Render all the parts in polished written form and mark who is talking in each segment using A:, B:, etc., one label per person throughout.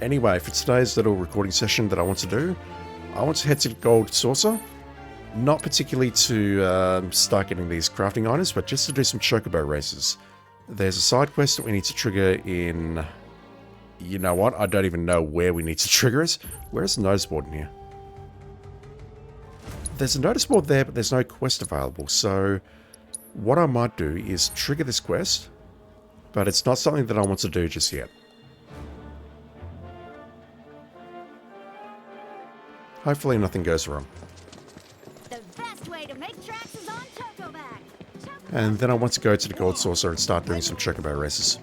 A: Anyway, for today's little recording session that I want to do, I want to head to the Gold Saucer. Not particularly to start getting these crafting items, but just to do some chocobo races. There's a side quest that we need to trigger in... You know what? I don't even know where we need to trigger it. Where's the notice board in here? There's a notice board there, but there's no quest available. So what I might do is trigger this quest, but it's not something that I want to do just yet. Hopefully nothing goes wrong.
B: The best way to make tracks is on Chocoback.
A: And then I want to go to the Gold Saucer and start doing some chocobo races.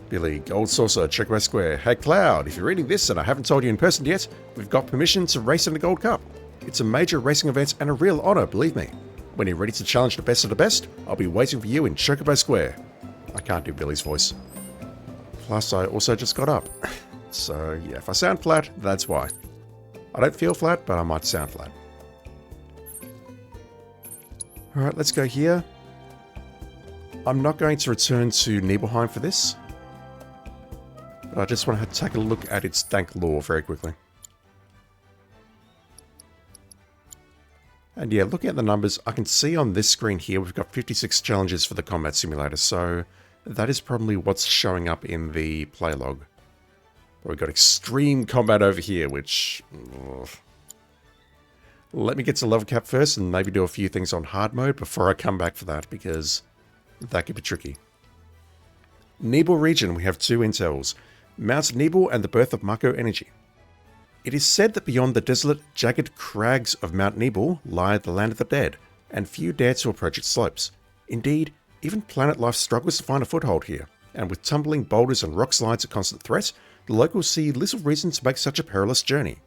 A: Billy, Gold Saucer, Chocobo Square. Hey Cloud, if you're reading this and I haven't told you in person yet, we've got permission to race in the Gold Cup. It's a major racing event and a real honour, believe me. When you're ready to challenge the best of the best, I'll be waiting for you in Chocobo Square. I can't do Billy's voice. Plus, I also just got up. So, yeah, if I sound flat, that's why. I don't feel flat, but I might sound flat. Alright, let's go here. I'm not going to return to Nibelheim for this. But I just want to take a look at its dank lore very quickly. And yeah, looking at the numbers, I can see on this screen here we've got 56 challenges for the combat simulator, so that is probably what's showing up in the play log. But we've got extreme combat over here, which... Let me get to level cap first and maybe do a few things on hard mode before I come back for that, because that could be tricky. Nibel region, we have two intels. Mount Nibel and the birth of Mako energy. It is said that beyond the desolate, jagged crags of Mount Nibel lie the land of the dead, and few dare to approach its slopes. Indeed, even planet life struggles to find a foothold here, and with tumbling boulders and rock slides a constant threat, the locals see little reason to make such a perilous journey.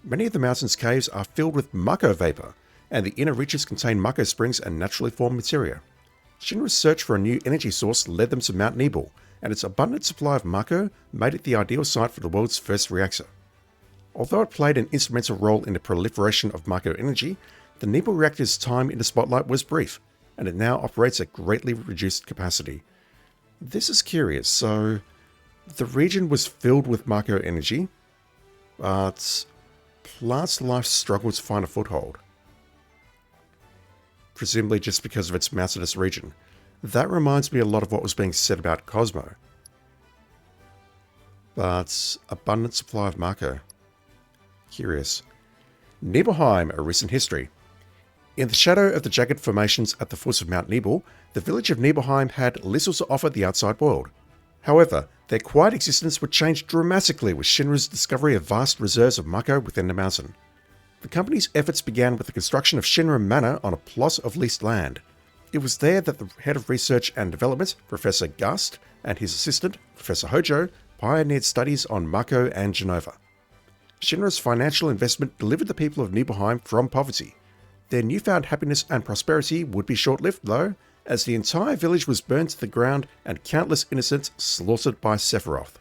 A: Many of the mountain's caves are filled with Mako vapor, and the inner reaches contain Mako springs and naturally formed materia. Shinra's search for a new energy source led them to Mount Nibel, and its abundant supply of Mako made it the ideal site for the world's first reactor. Although it played an instrumental role in the proliferation of Mako energy, the Nibel reactor's time in the spotlight was brief, and it now operates at greatly reduced capacity. This is curious, so the region was filled with Mako energy, but plant life struggled to find a foothold. Presumably just because of its mountainous region. That reminds me a lot of what was being said about Cosmo. But abundant supply of Mako. Curious. Nibelheim, a recent history. In the shadow of the jagged formations at the foot of Mount Nibel, the village of Nibelheim had little to offer the outside world. However, their quiet existence would change dramatically with Shinra's discovery of vast reserves of Mako within the mountain. The company's efforts began with the construction of Shinra Manor on a plot of leased land. It was there that the head of research and development, Professor Gast, and his assistant, Professor Hojo, pioneered studies on Mako and Genova. Shinra's financial investment delivered the people of Nibelheim from poverty. Their newfound happiness and prosperity would be short-lived, though, as the entire village was burned to the ground and countless innocents slaughtered by Sephiroth.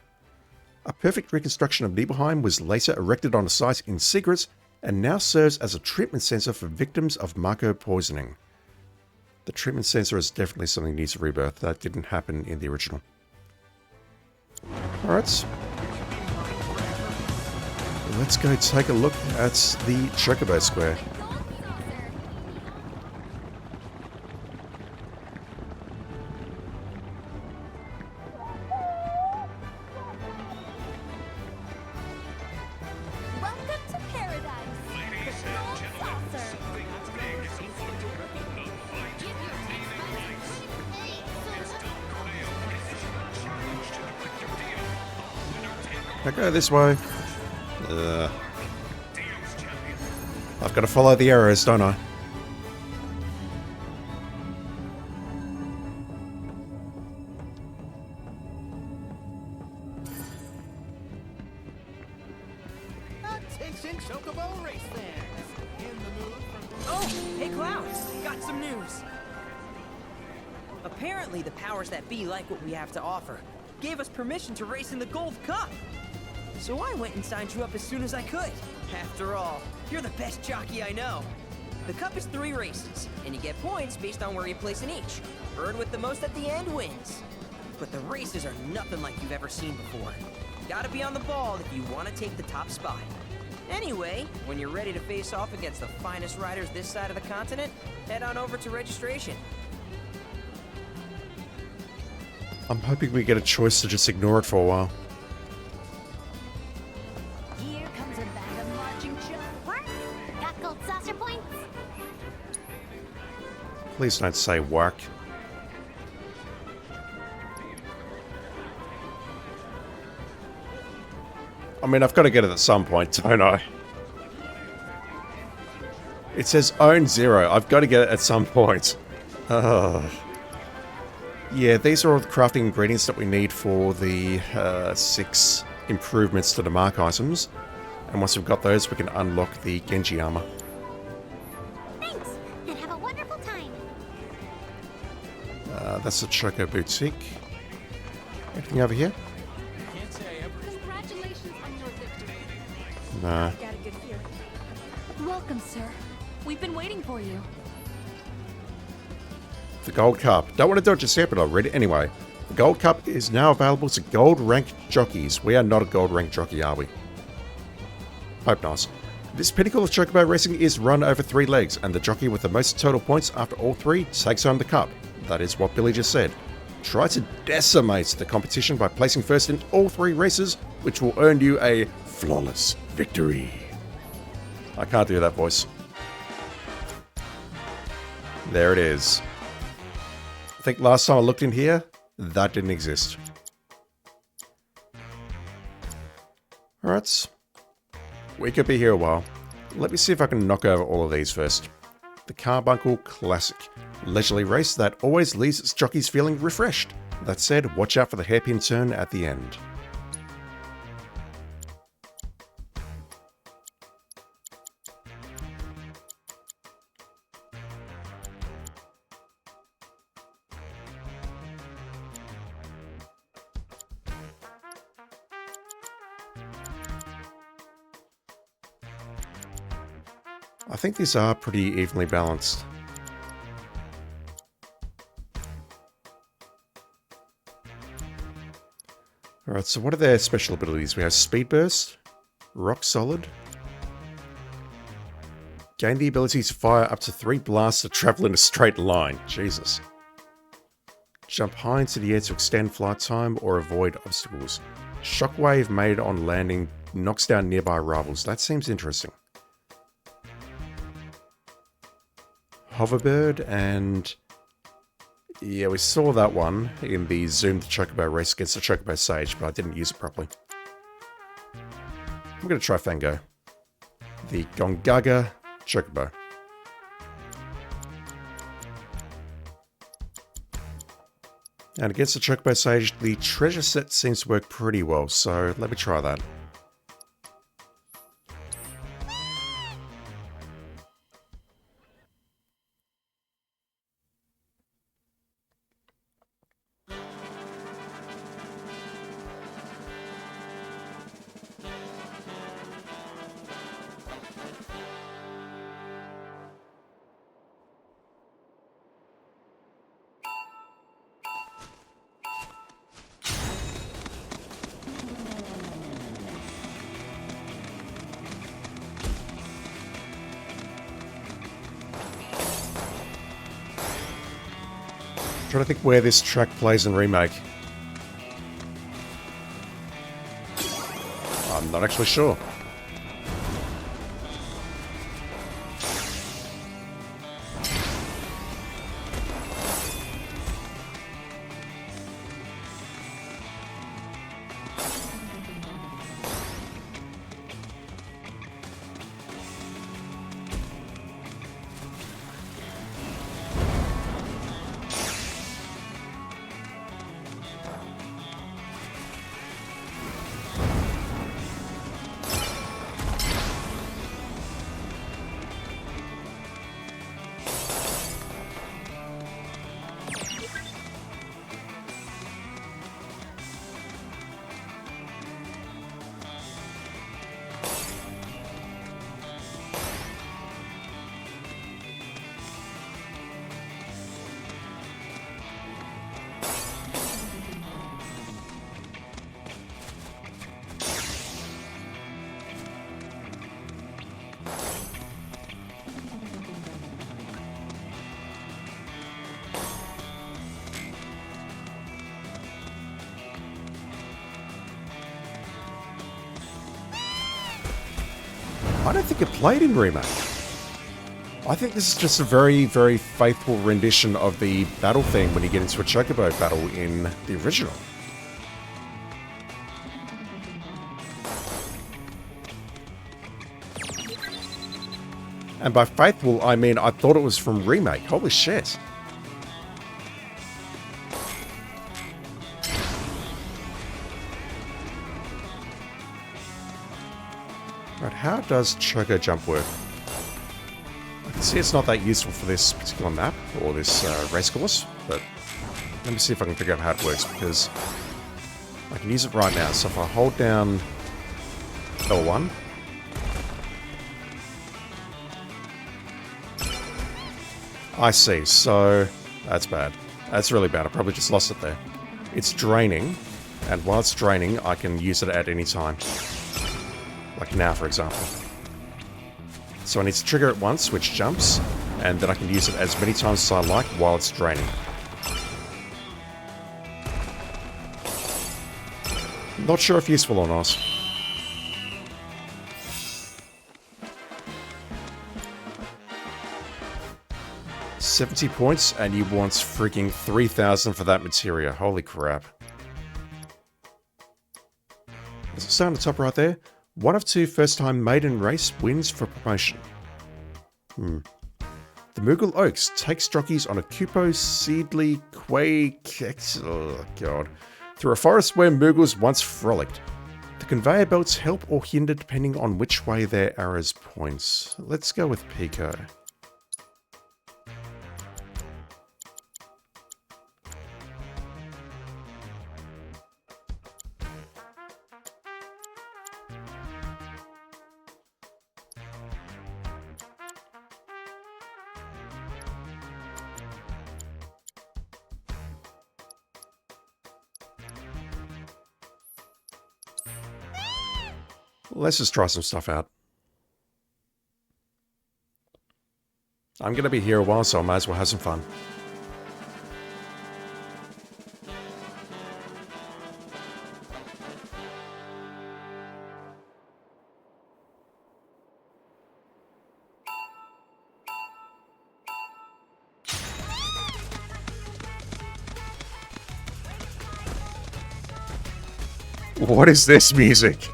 A: A perfect reconstruction of Nibelheim was later erected on a site in secret and now serves as a treatment center for victims of Mako poisoning. The treatment center is definitely something that needs a rebirth. That didn't happen in the original. Alright. Let's go take a look at the Chocobo Square. I go this way. I've got to follow the arrows, don't I?
C: Attention, Chocobo race fans! In the mood for... Oh, hey Cloud, got some news. Apparently the powers that be like what we have to offer. Gave us permission to race in the Gold Cup. So I went and signed you up as soon as I could. After all, you're the best jockey I know. The cup is 3 races, and you get points based on where you place in each. Bird with the most at the end wins. But the races are nothing like you've ever seen before. Gotta be on the ball if you want to take the top spot. Anyway, when you're ready to face off against the finest riders this side of the continent, head on over to registration.
A: I'm hoping we get a choice to just ignore it for a while.
B: Here comes a bag of marching work. Got gold saucer points.
A: Please don't say work. I mean, I've got to get it at some point, don't I? It says own 0. I've got to get it at some point. Yeah, these are all the crafting ingredients that we need for the 6 improvements to the mark items. And once we've got those, we can unlock the Genji armor.
B: Thanks, and have a wonderful time.
A: That's the Choco Boutique. Anything over here?
B: Congratulations on your victory.
A: Nah.
B: Got a good feeling. Welcome, sir. We've been waiting for you.
A: The Gold Cup. Don't want to dodge just yet, but I'll read it anyway. The Gold Cup is now available to gold ranked jockeys. We are not a gold ranked jockey, are we? Hope not. This pinnacle of chocobo racing is run over 3 legs, and the jockey with the most total points after all 3 takes home the cup. That is what Billy just said. Try to decimate the competition by placing first in all 3 races, which will earn you a flawless victory. I can't do that voice. There it is. I think last time I looked in here, that didn't exist. Alright. We could be here a while. Let me see if I can knock over all of these first. The Carbuncle Classic. Leisurely race that always leaves its jockeys feeling refreshed. That said, watch out for the hairpin turn at the end. I think these are pretty evenly balanced. Alright, so what are their special abilities? We have Speed Burst, Rock Solid, gain the ability to fire up to 3 blasts to travel in a straight line. Jesus. Jump high into the air to extend flight time or avoid obstacles. Shockwave made on landing knocks down nearby rivals. That seems interesting. Hoverbird, and yeah, we saw that one in the Zoom the Chocobo race against the Chocobo Sage, but I didn't use it properly. I'm going to try Fango. The Gongaga Chocobo. And against the Chocobo Sage, the treasure set seems to work pretty well, so let me try that. Trying to think where this track plays in Remake. I'm not actually sure. I don't think it played in Remake. I think this is just a very, very faithful rendition of the battle theme when you get into a Chocobo battle in the original. And by faithful, I mean I thought it was from Remake. Holy shit. Right, how does Choco Jump work? I can see it's not that useful for this particular map, or this race course, but let me see if I can figure out how it works, because I can use it right now. So if I hold down L1, I see, so that's bad. That's really bad, I probably just lost it there. It's draining, and while it's draining, I can use it at any time. Like now, for example. So I need to trigger it once, which jumps, and then I can use it as many times as I like while it's draining. Not sure if useful or not. $70 points, and he wants freaking 3,000 for that materia. Holy crap. Does it say on the top right there? 1 of 2 first-time maiden race wins for promotion. The Moogle Oaks takes jockeys on a Kupo Seedly Quake... Oh, God. Through a forest where Moogles once frolicked. The conveyor belts help or hinder depending on which way their arrows points. Let's go with Pico. Let's just try some stuff out. I'm going to be here a while, so I might as well have some fun. What is this music?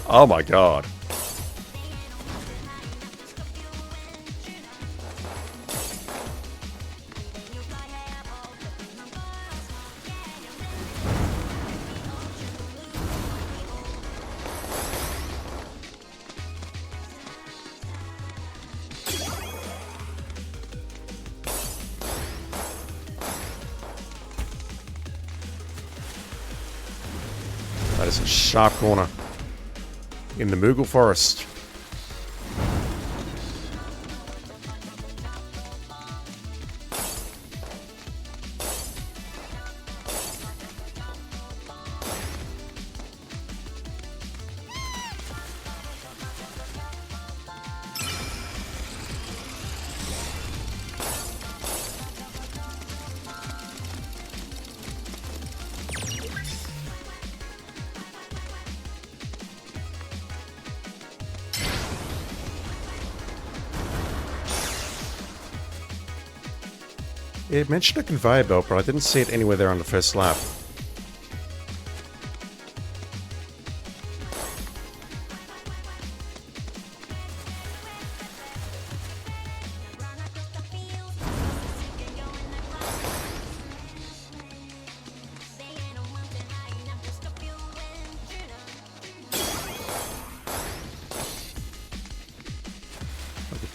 A: Oh my god. That is a sharp corner. In the Moogle Forest. It mentioned a conveyor belt, but I didn't see it anywhere there on the first lap.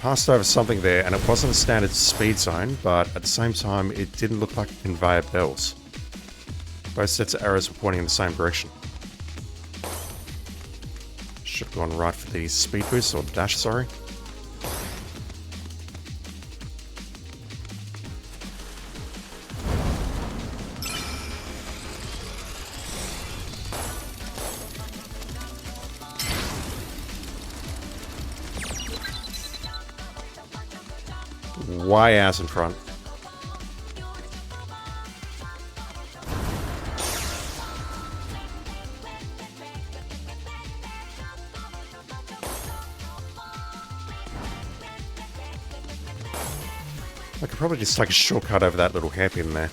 A: Passed over something there, and it wasn't a standard speed zone, but at the same time, it didn't look like a conveyor belt. Both sets of arrows were pointing in the same direction. Should have gone right for the speed boost, or the dash, sorry. Why ass in front? I could probably just take a shortcut over that little hairpin there.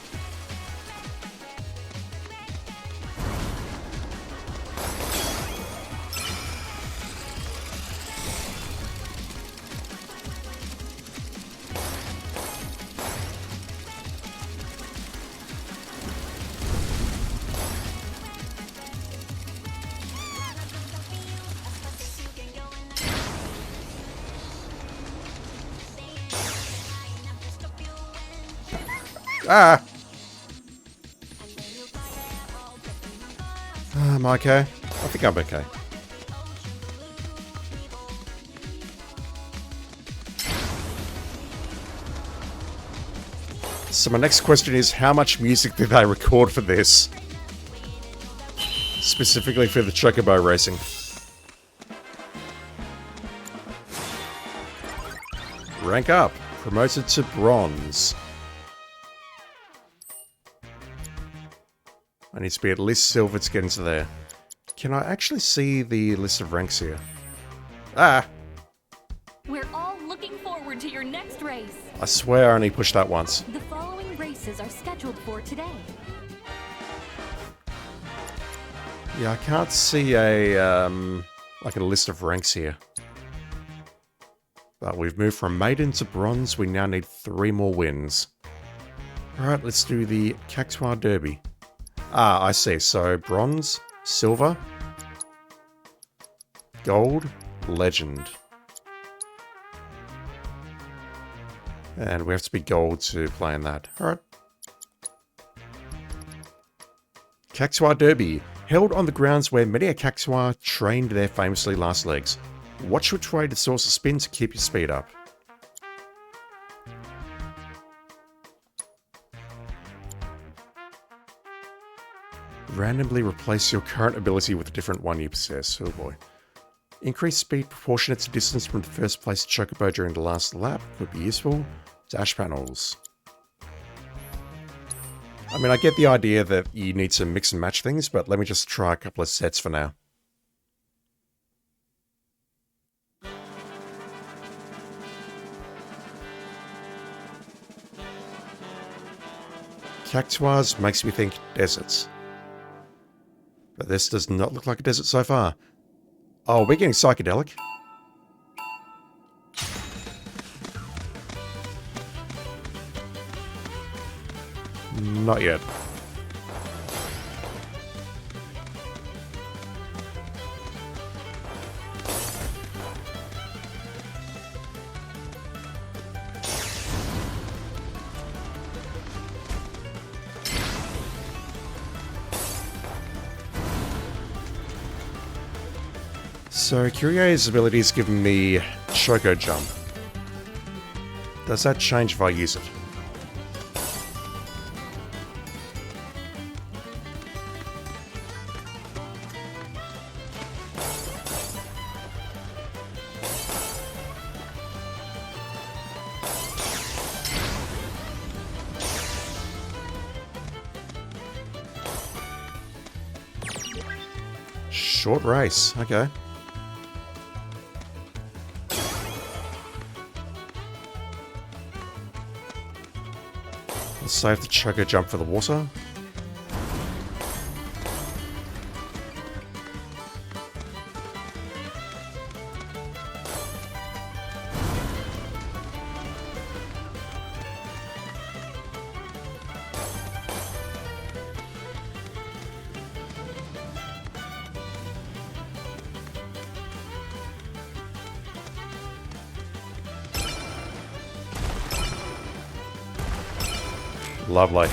A: Ah! Am I okay? I think I'm okay. So my next question is, how much music did they record for this? Specifically for the Chocobo racing. Rank up. Promoted to bronze. I need to be at least silver to get into there. Can I actually see the list of ranks here? Ah!
B: We're all looking forward to your next race.
A: I swear I only pushed that once.
B: The following races are scheduled for today.
A: Yeah, I can't see a, like a list of ranks here. But we've moved from maiden to bronze. We now need 3 more wins. Alright, let's do the Cactaur Derby. Ah, I see. So, bronze, silver, gold, legend. And we have to be gold to play in that. Alright. Cactaur Derby. Held on the grounds where many a Cactaur trained their famously last legs. Watch which way the saucer spin to keep your speed up. Randomly replace your current ability with a different one you possess. Oh boy. Increase speed proportionate to distance from the first place Chocobo during the last lap could be useful. Dash panels. I mean, I get the idea that you need to mix and match things, but let me just try a couple of sets for now. Cactaurs makes me think deserts. But this does not look like a desert so far. Oh, we're getting psychedelic. Not yet. So, Curie's ability is giving me Choco Jump. Does that change if I use it? Short race, okay. Let's save the Choco Jump for the water. Lovely.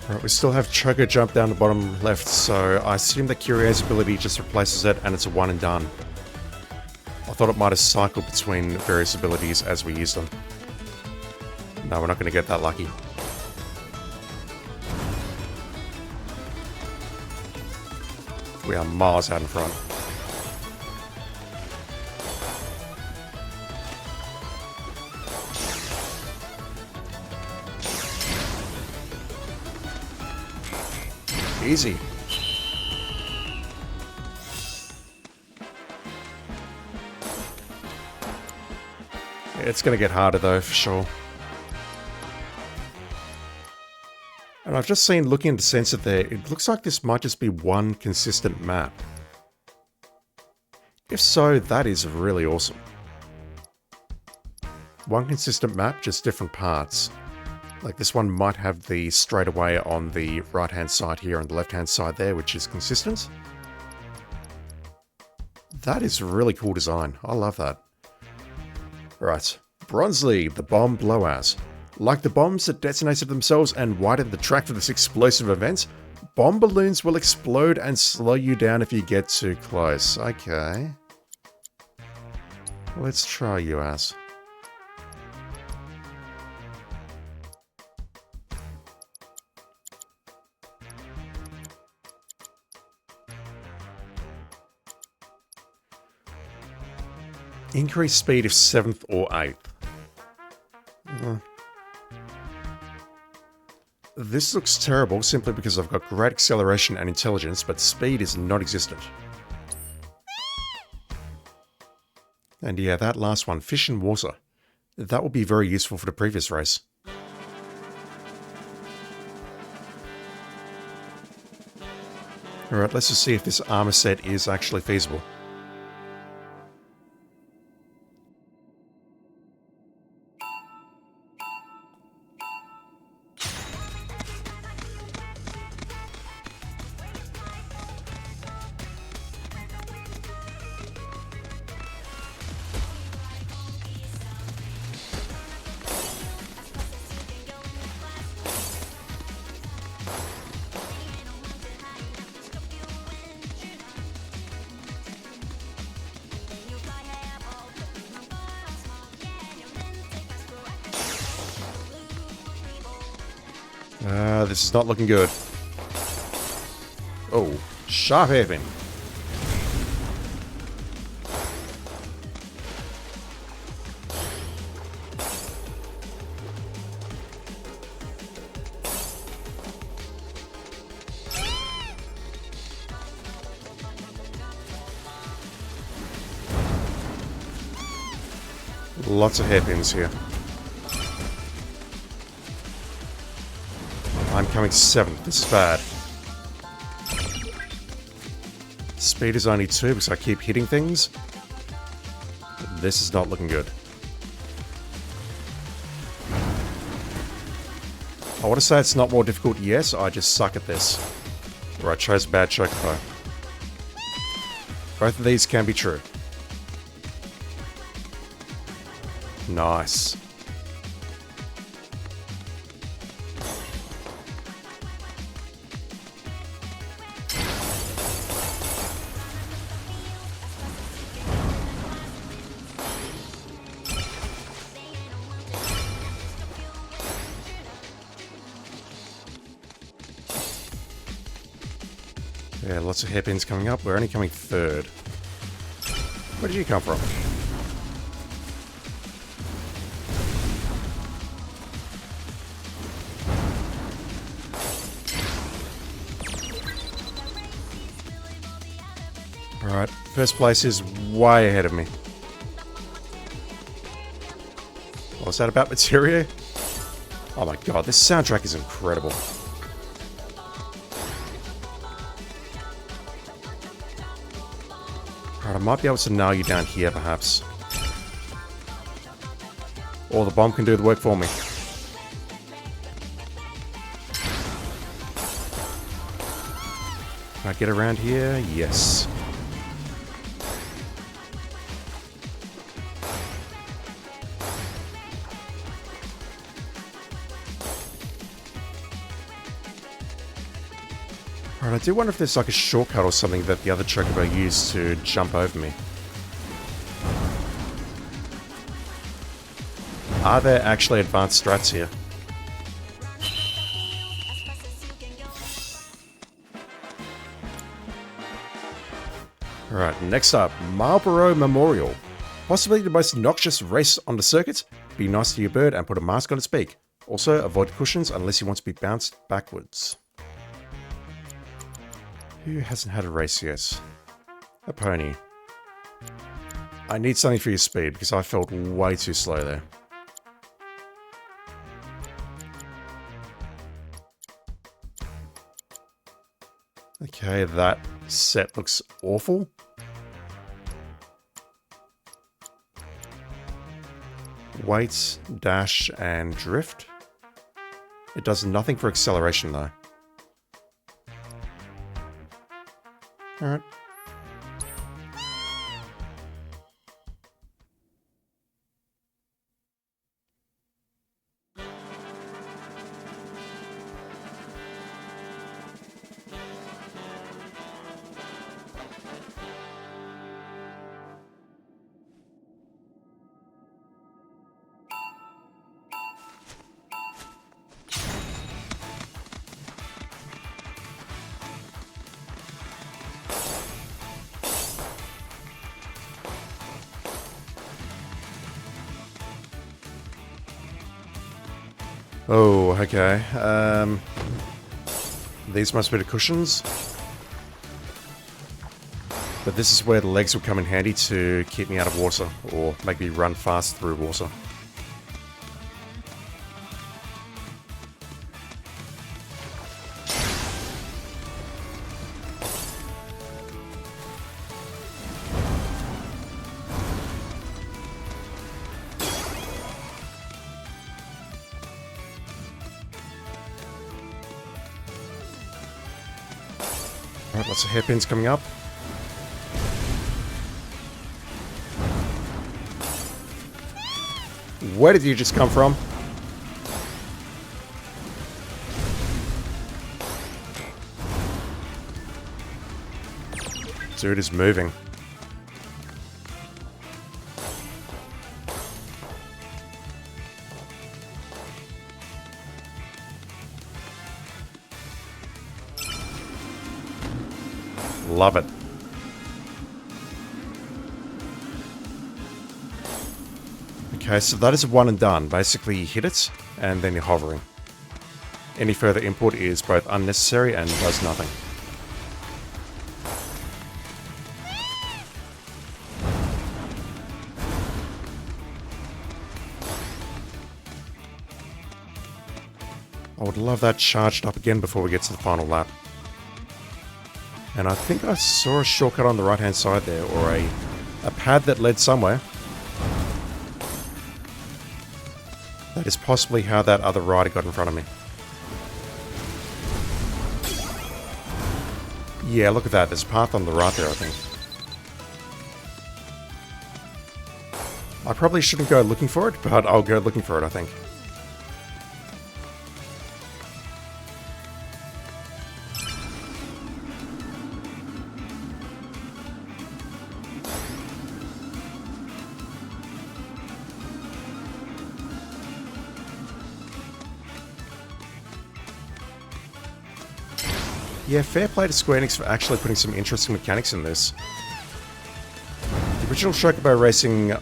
A: Alright, we still have Choco Jump down the bottom left, so I assume that Curie's ability just replaces it and it's a one and done. I thought it might have cycled between various abilities as we use them. No, we're not going to get that lucky. We are miles out in front. Easy. It's going to get harder though, for sure. And I've just seen, looking at the sensor there, it looks like this might just be one consistent map. If so, that is really awesome. One consistent map, just different parts. Like this one might have the straightaway on the right-hand side here and the left-hand side there, which is consistent. That is a really cool design. I love that. Right, Bronze League, the bomb blowout. Like the bombs that detonated themselves and widened the track for this explosive event, bomb balloons will explode and slow you down if you get too close. Okay. Let's try you, ass. Increase speed if 7th or 8th. This looks terrible simply because I've got great acceleration and intelligence, but speed is non-existent. And yeah, that last one, Fish and Water. That will be very useful for the previous race. Alright, let's just see if this armor set is actually feasible. This is not looking good. Oh, sharp hairpin. Lots of hairpins here. I'm coming 7th. This is bad. Speed is only 2 because I keep hitting things. This is not looking good. I want to say it's not more difficult. Yes, I just suck at this. Or I chose bad chocobo. Both of these can be true. Nice. Yeah, lots of hairpins coming up. We're only coming 3rd. Where did you come from? Alright, first place is way ahead of me. What's that about Materia? Oh my god, this soundtrack is incredible. Alright, I might be able to nail you down here, perhaps. Or the bomb can do the work for me. Can I get around here? Yes. Alright, I do wonder if there's like a shortcut or something that the other chocobo used to jump over me. Are there actually advanced strats here? Alright, next up, Malboro Memorial. Possibly the most noxious race on the circuit. Be nice to your bird and put a mask on its beak. Also, avoid cushions unless you want to be bounced backwards. Who hasn't had a race yet? A pony. I need something for your speed because I felt way too slow there. Okay, that set looks awful. Weight, dash, and drift. It does nothing for acceleration though. Alright. Oh, okay. These must be the cushions. But this is where the legs will come in handy to keep me out of water, or make me run fast through water. Alright, lots of hairpins coming up. Where did you just come from? Dude is moving. Love it. Okay, so that is a one and done. Basically, you hit it, and then you're hovering. Any further input is both unnecessary and does nothing. I would love that charged up again before we get to the final lap. And I think I saw a shortcut on the right-hand side there, or a pad that led somewhere. That is possibly how that other rider got in front of me. Yeah, look at that. There's a path on the right there, I think. I probably shouldn't go looking for it, but I'll go looking for it, I think. Yeah, fair play to Square Enix for actually putting some interesting mechanics in this. The original Chocobo Racing,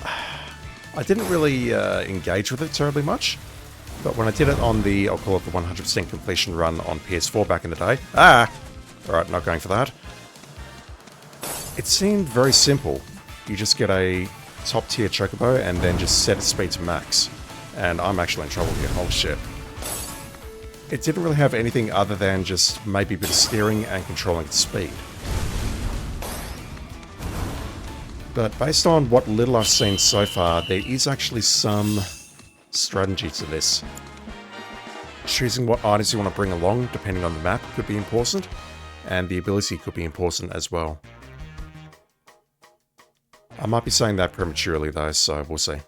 A: I didn't really engage with it terribly much, but when I did it on the, I'll call it the 100% completion run on PS4 back in the day, alright, not going for that. It seemed very simple. You just get a top tier Chocobo and then just set its speed to max. And I'm actually in trouble here, holy shit. It didn't really have anything other than just maybe a bit of steering and controlling its speed. But based on what little I've seen so far, there is actually some strategy to this. Choosing what items you want to bring along, depending on the map, could be important, and the ability could be important as well. I might be saying that prematurely though, so we'll see.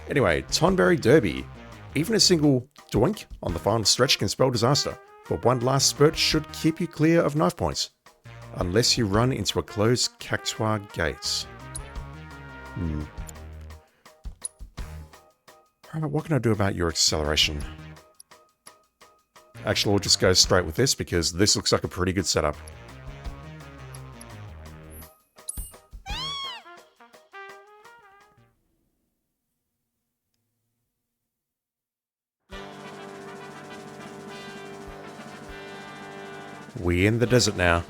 A: Anyway, Tonberry Derby. Even a single doink on the final stretch can spell disaster, but one last spurt should keep you clear of knife points. Unless you run into a closed Cactaur gate. Alright, what can I do about your acceleration? Actually, we'll just go straight with this because this looks like a pretty good setup. We in the desert now.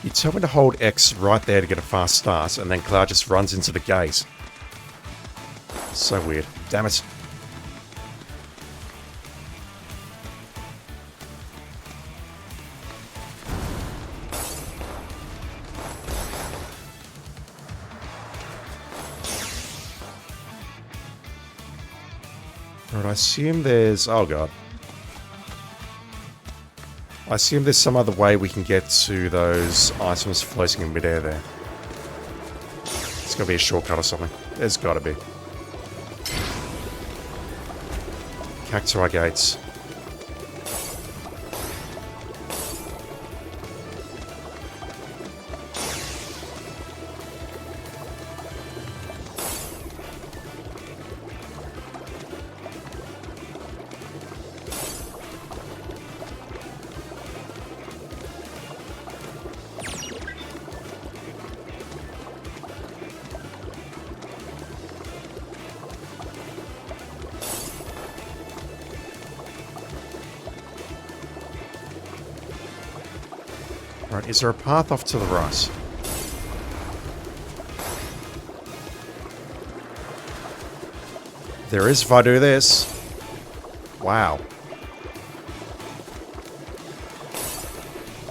A: You tell me to hold X right there to get a fast start, and then Cloud just runs into the gate. So weird. Damn it. Right, I assume there's... Oh god. I assume there's some other way we can get to those items floating in midair there. It's gotta be a shortcut or something. There's gotta be. Cactaur gates. Right, is there a path off to the right? There is if I do this. Wow.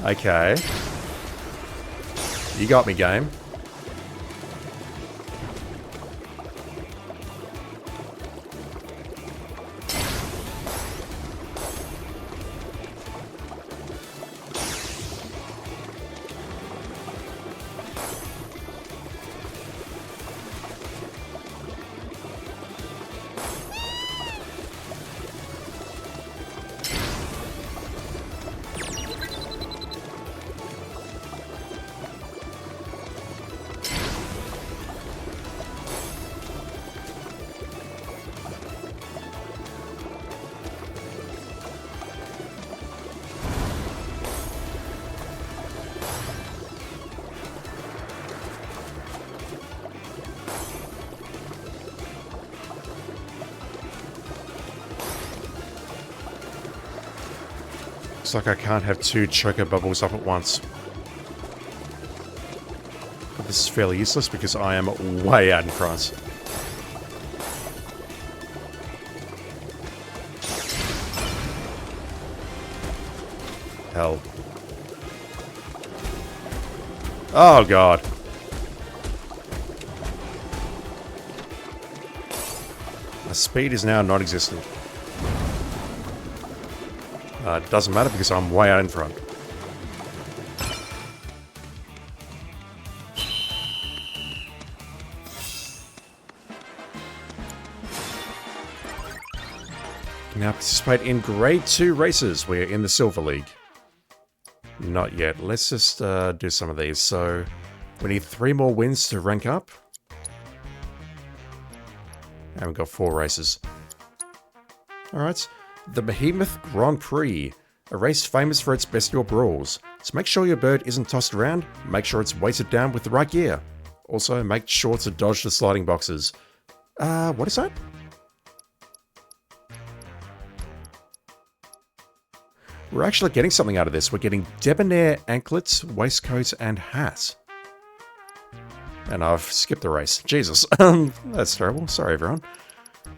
A: Okay. You got me, game. Looks like I can't have two choker bubbles up at once. But this is fairly useless because I am way out in front. Hell. Oh god. My speed is now non-existent. It doesn't matter because I'm way out in front. Now participate in Grade 2 races. We're in the Silver League. Not yet. Let's just do some of these. So, we need 3 more wins to rank up. And we've got 4 races. Alright. The Behemoth Grand Prix. A race famous for its bestial brawls. So make sure your bird isn't tossed around. Make sure it's weighted down with the right gear. Also, make sure to dodge the sliding boxes. What is that? We're actually getting something out of this. We're getting debonair anklets, waistcoat, and hat. And I've skipped the race. Jesus. That's terrible. Sorry, everyone.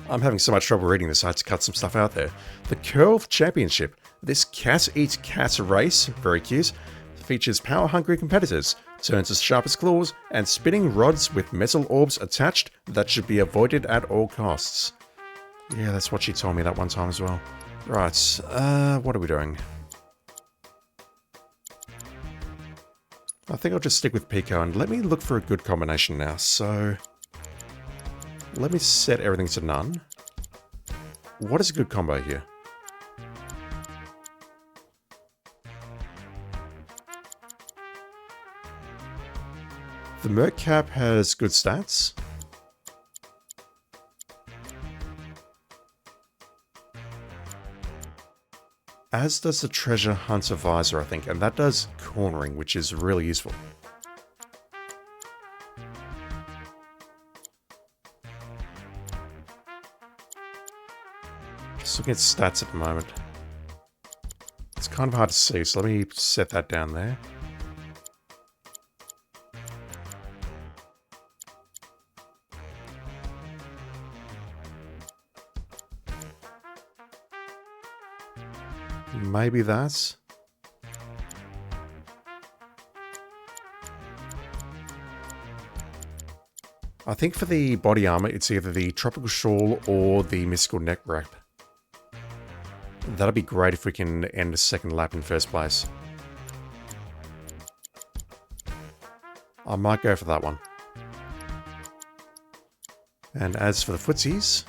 A: I'm having so much trouble reading this, I had to cut some stuff out there. The Coeurl Championship. This cat-eat-cat race, very cute, features power-hungry competitors, turns as sharp as claws, and spinning rods with metal orbs attached that should be avoided at all costs. Yeah, that's what she told me that one time as well. Right, what are we doing? I think I'll just stick with Pico and let me look for a good combination now. So, let me set everything to none. What is a good combo here? The Merc Cap has good stats. As does the Treasure Hunter Visor, I think, and that does cornering, which is really useful. Just looking at stats at the moment. It's kind of hard to see, so let me set that down there. Maybe that's... I think for the body armor, it's either the Tropical Shawl or the Mystical Neck Wrap. That'd be great if we can end a second lap in first place. I might go for that one. And as for the footsies,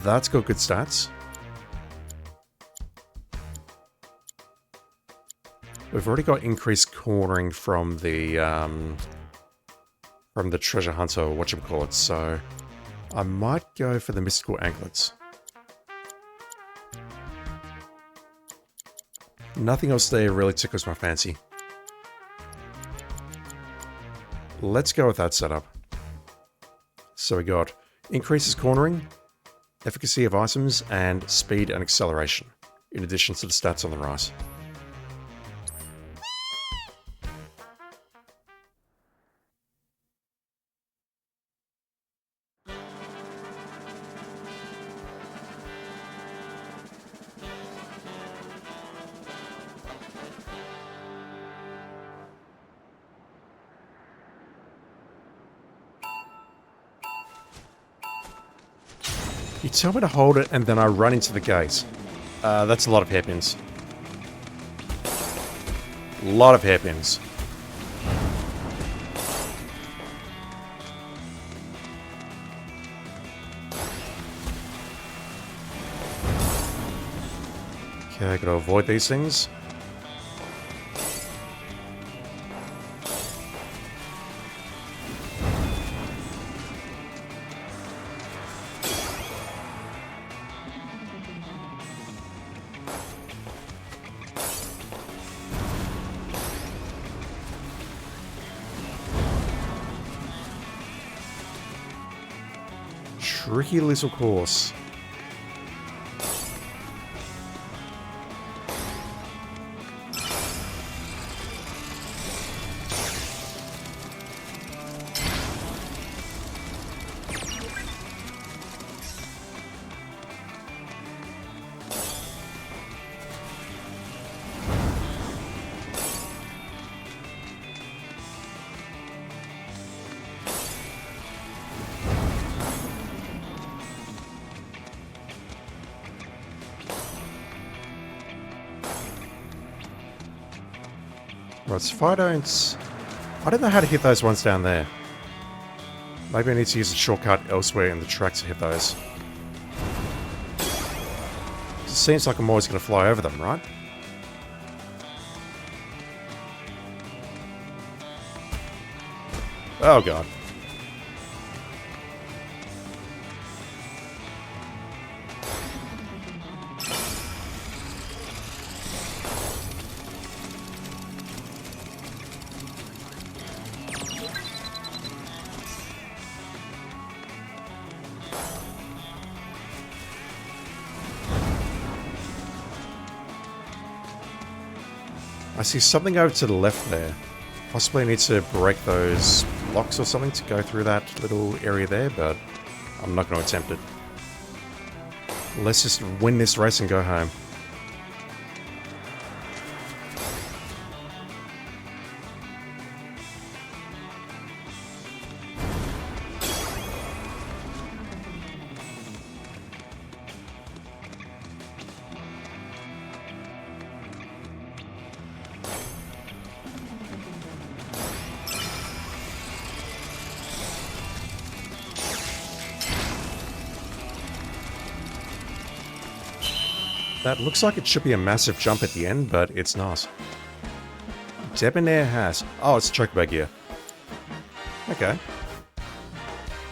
A: that's got good stats. We've already got increased cornering from the treasure hunter, or whatchamacallit, so I might go for the mystical anklets. Nothing else there really tickles my fancy. Let's go with that setup. So we got increases cornering, efficacy of items, and speed and acceleration, in addition to the stats on the right. You tell me to hold it and then I run into the gate. That's a lot of hairpins. A lot of hairpins. Okay, I gotta avoid these things. Tricky little course. Right, so if I don't know how to hit those ones down there. Maybe I need to use a shortcut elsewhere in the track to hit those. It seems like I'm always going to fly over them, right? Oh god. I see something over to the left there. Possibly I need to break those blocks or something to go through that little area there, but I'm not going to attempt it. Let's just win this race and go home. That looks like it should be a massive jump at the end, but it's not. Debonair hat. Oh, it's Chocobo gear. Okay.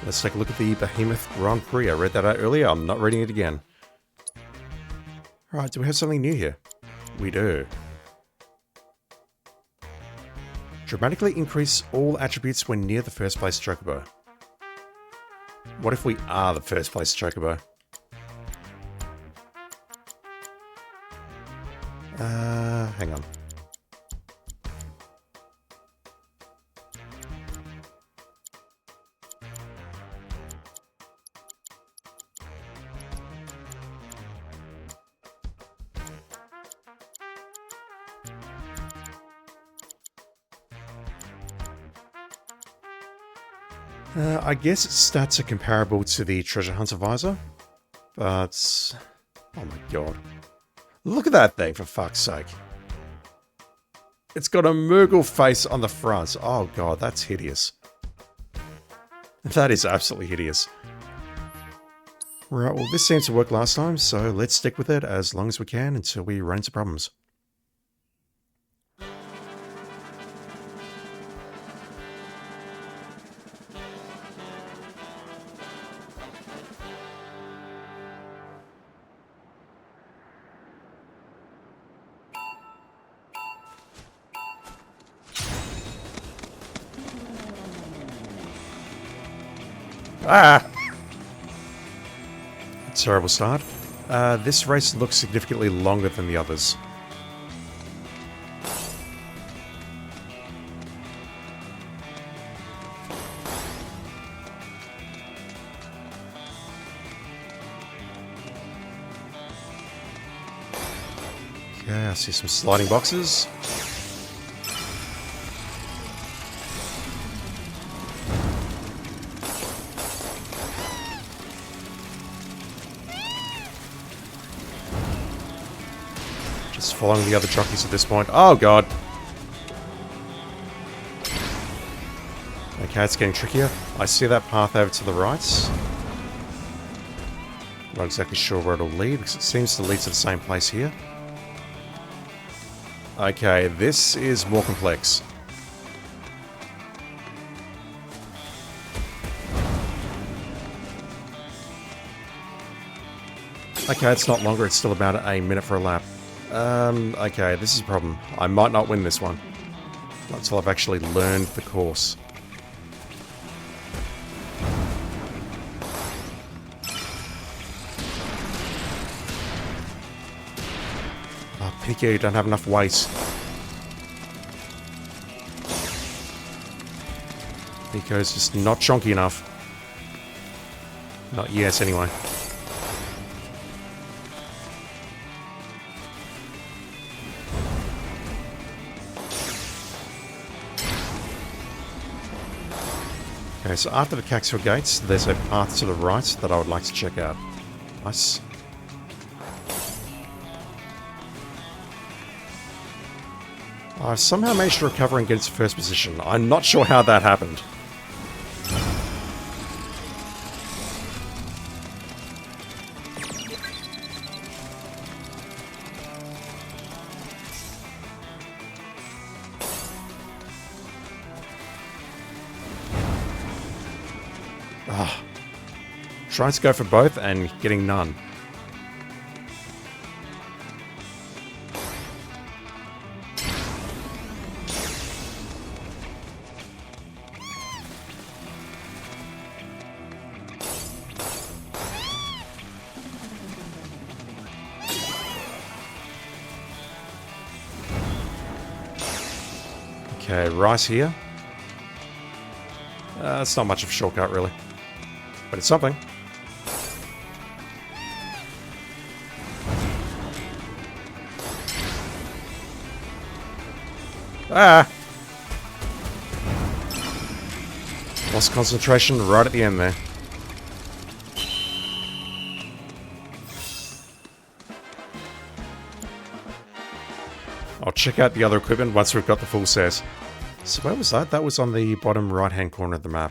A: Let's take a look at the Behemoth Grand Prix. I read that out earlier. I'm not reading it again. Alright, do we have something new here? We do. Dramatically increase all attributes when near the first place chocobo. What if we are the first place chocobo? Hang on. I guess its stats are comparable to the Treasure Hunter visor, but... oh my god. Look at that thing, for fuck's sake. It's got a Moogle face on the front. Oh god, that's hideous. That is absolutely hideous. Right, well this seemed to work last time, so let's stick with it as long as we can until we run into problems. Ah! Terrible start. This race looks significantly longer than the others. Okay, I see some sliding boxes. Just following the other jockeys at this point. Oh god! Okay, it's getting trickier. I see that path over to the right. Not exactly sure where it'll lead, because it seems to lead to the same place here. Okay, this is more complex. Okay, it's not longer, it's still about a minute for a lap. Okay, this is a problem. I might not win this one. Not until I've actually learned the course. Oh, Pico, you don't have enough weight. Pico's just not chonky enough. Not yet, anyway. Okay, so after the Cactaur gates, there's a path to the right that I would like to check out. Nice. I've somehow managed to recover and get into first position. I'm not sure how that happened. Trying to go for both and getting none. Okay, right here. It's not much of a shortcut, really. But it's something. Ah! Lost concentration right at the end there. I'll check out the other equipment once we've got the full set. So where was that? That was on the bottom right-hand corner of the map.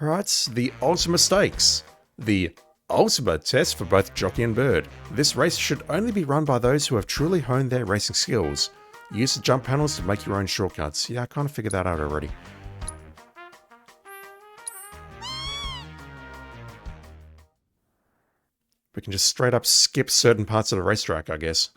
A: Alright, the Ultima Stakes. The ultimate test for both jockey and bird. This race should only be run by those who have truly honed their racing skills. Use the jump panels to make your own shortcuts. Yeah, I kind of figured that out already. We can just straight up skip certain parts of the racetrack, I guess.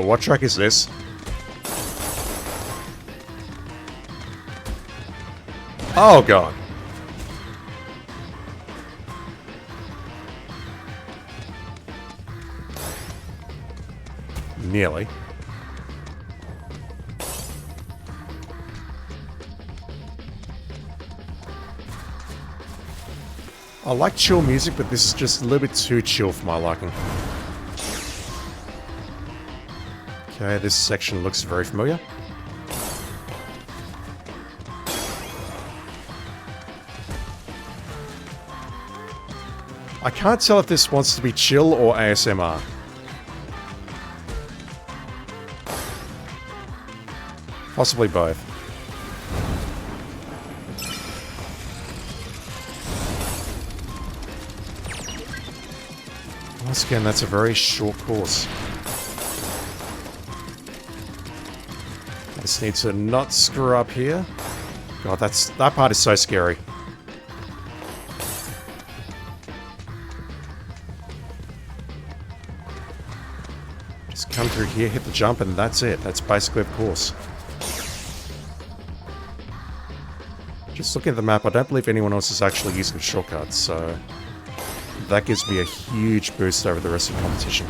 A: What track is this? Oh god. Nearly. I like chill music, but this is just a little bit too chill for my liking. Okay, this section looks very familiar. I can't tell if this wants to be chill or ASMR. Possibly both. Once again, that's a very short course. I just need to not screw up here. God, that part is so scary. Just come through here, hit the jump, and that's it. That's basically the course. Just looking at the map, I don't believe anyone else is actually using shortcuts, so that gives me a huge boost over the rest of the competition.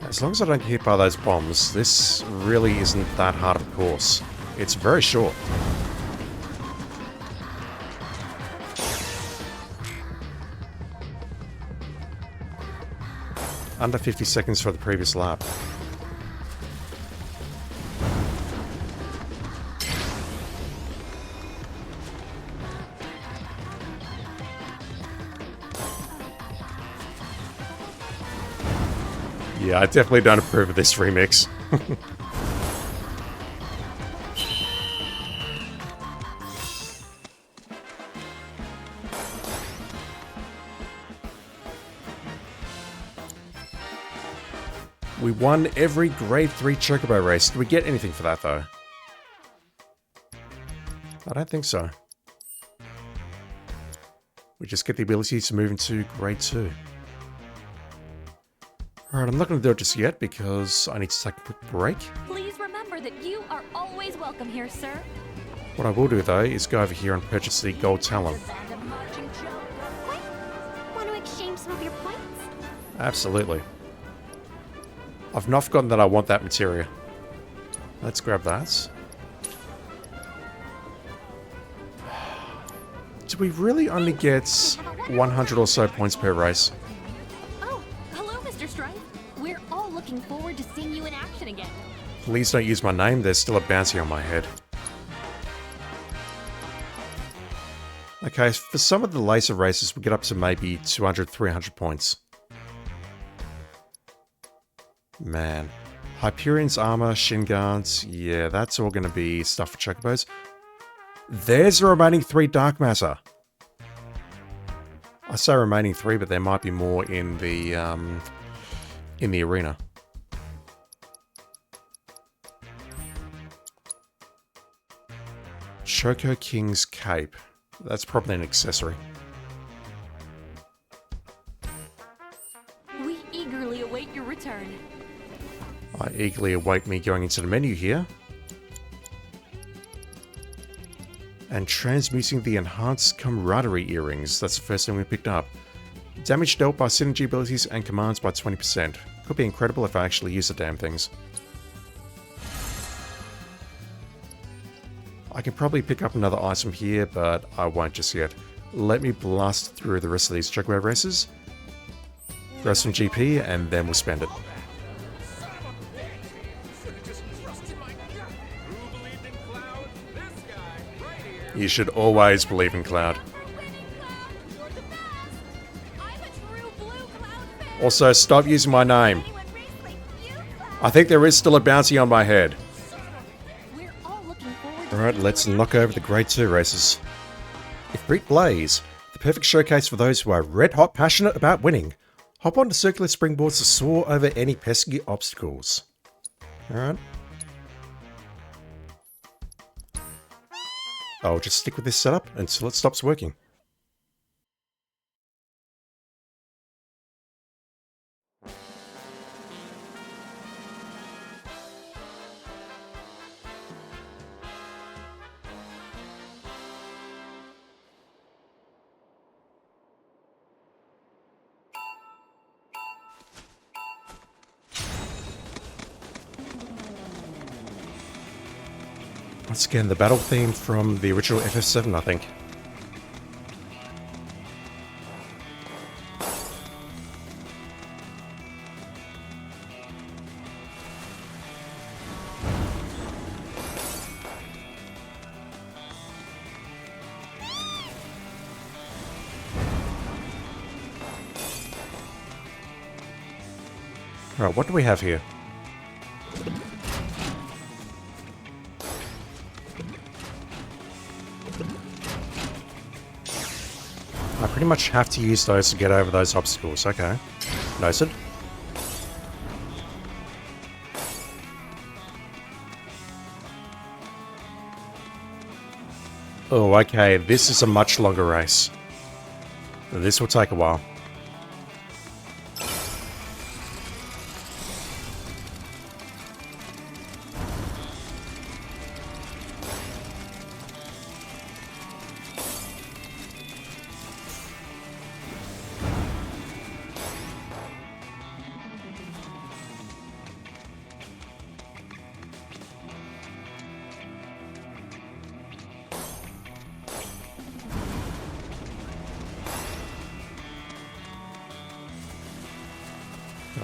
A: As long as I don't get hit by those bombs, this really isn't that hard of a course. It's very short. Under 50 seconds for the previous lap. Yeah, I definitely don't approve of this remix. We won every grade 3 Chocobo race. Did we get anything for that, though? I don't think so. We just get the ability to move into grade 2. Alright, I'm not going to do it just yet because I need to take a quick break.
B: Please remember that you are always welcome here, sir.
A: What I will do, though, is go over here and purchase the gold talon.
B: Want to exchange some of your points?
A: Absolutely. I've not forgotten that I want that materia. Let's grab that. Do we really only get 100 or so points per race?
B: Oh, hello, Mr. Strife. We're all looking forward to seeing you in action again.
A: Please don't use my name, there's still a bounty on my head. Okay, for some of the laser races, we get up to maybe 200, 300 points. Man. Hyperion's armor, shin guards, yeah, that's all going to be stuff for chocobos. There's the remaining 3 Dark Matter. I say remaining 3, but there might be more in the arena. Choco King's Cape. That's probably an accessory.
B: We eagerly await your return.
A: I eagerly await me going into the menu here. And transmuting the enhanced camaraderie earrings. That's the first thing we picked up. Damage dealt by synergy abilities and commands by 20%. Could be incredible if I actually use the damn things. I can probably pick up another item here, but I won't just yet. let me blast through the rest of these Jugbird races. Throw some GP, and then we'll spend it. You should always believe in Cloud. Also, stop using my name. I think there is still a bounty on my head. Alright, let's knock over the Grade 2 races. Ifrit Blaze, the perfect showcase for those who are red-hot passionate about winning. Hop onto circular springboards to soar over any pesky obstacles. Alright. I'll just stick with this setup until it stops working. Once again, the battle theme from the original FF7, I think. Alright, what do we have here? I pretty much have to use those to get over those obstacles. Okay. Noted. Oh, okay. This is a much longer race. This will take a while.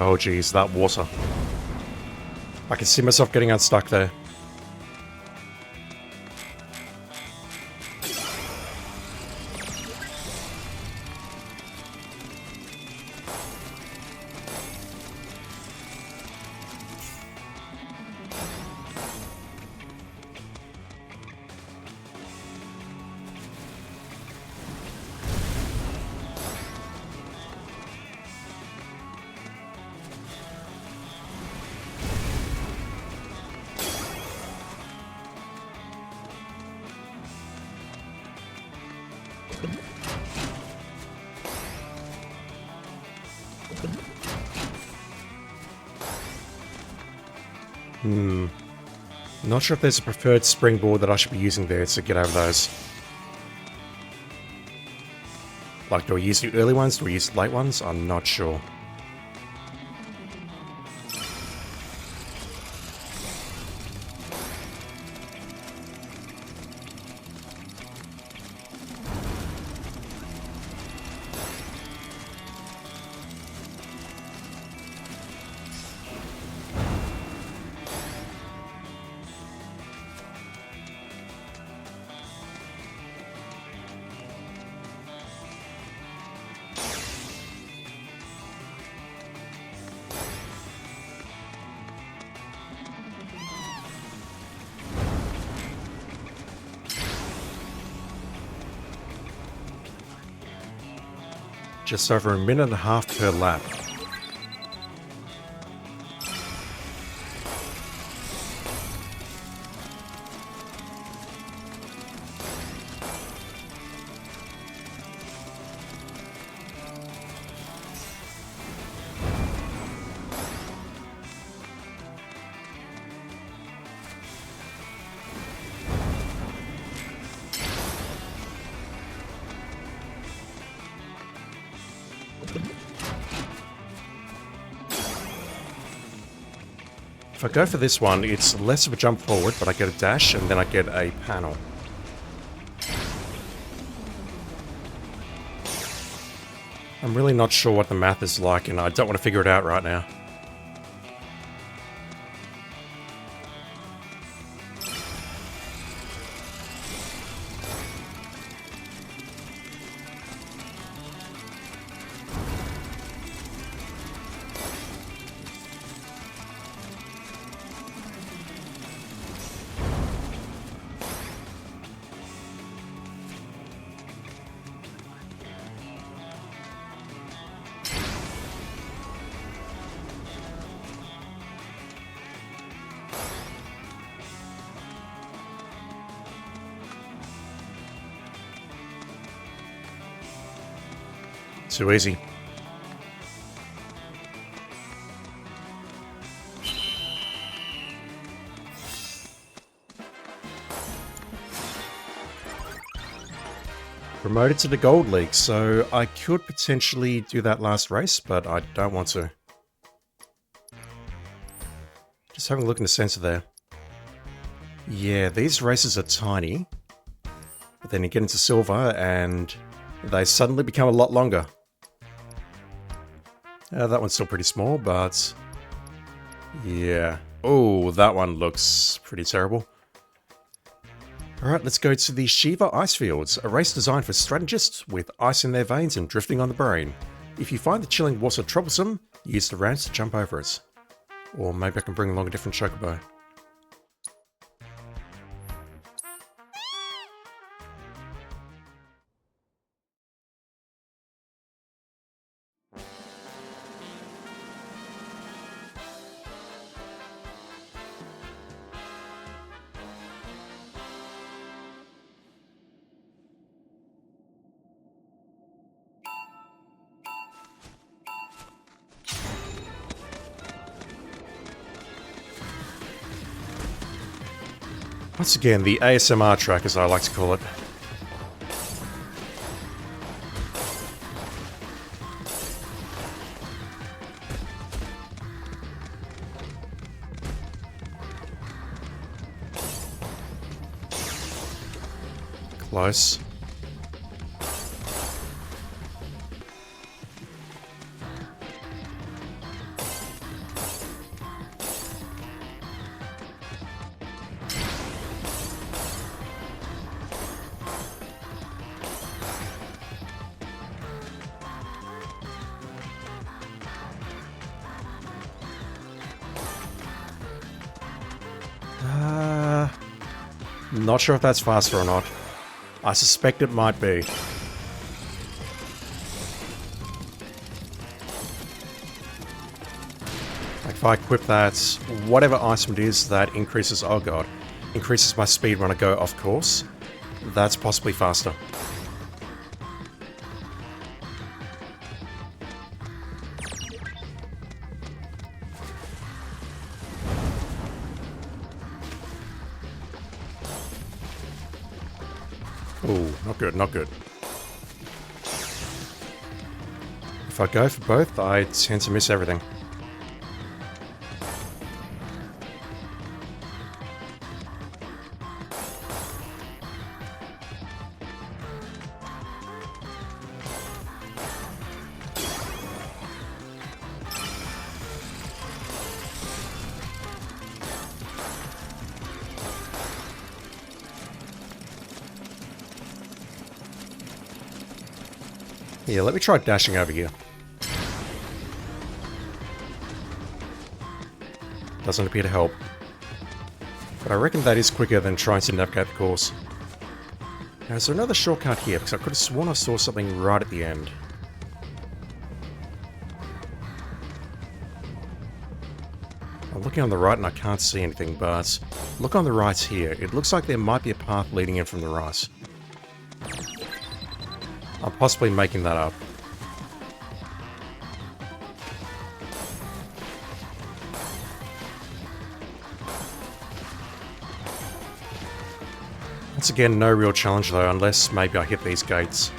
A: Oh geez, that water. I can see myself getting unstuck there. Not sure if there's a preferred springboard that I should be using there to get over those. Like, do I use the early ones? Do I use the late ones? I'm not sure. Just over a minute and a half per lap. If I go for this one, it's less of a jump forward, but I get a dash and then I get a panel. I'm really not sure what the math is like, and I don't want to figure it out right now. Too easy. Promoted to the Gold League, so I could potentially do that last race, but I don't want to. Just having a look in the center there. Yeah, these races are tiny, but then you get into Silver and they suddenly become a lot longer. That one's still pretty small, but yeah. Oh, that one looks pretty terrible. Alright, let's go to the Shiva Icefields, a race designed for strategists with ice in their veins and drifting on the brain. If you find the chilling water troublesome, use the ramps to jump over it. Or maybe I can bring along a different chocobo. Once again, the ASMR track, as I like to call it. Close. Not sure if that's faster or not. I suspect it might be. Like if I equip that, whatever item it is that increases, oh god, increases my speed when I go off course, that's possibly faster. Ooh, not good, not good. If I go for both, I tend to miss everything. Yeah, let me try dashing over here. Doesn't appear to help. But I reckon that is quicker than trying to navigate the course. Now, is there another shortcut here? Because I could have sworn I saw something right at the end. I'm looking on the right and I can't see anything, but look on the right here. It looks like there might be a path leading in from the right. I'm possibly making that up. Once again, no real challenge though, unless maybe I hit these gates.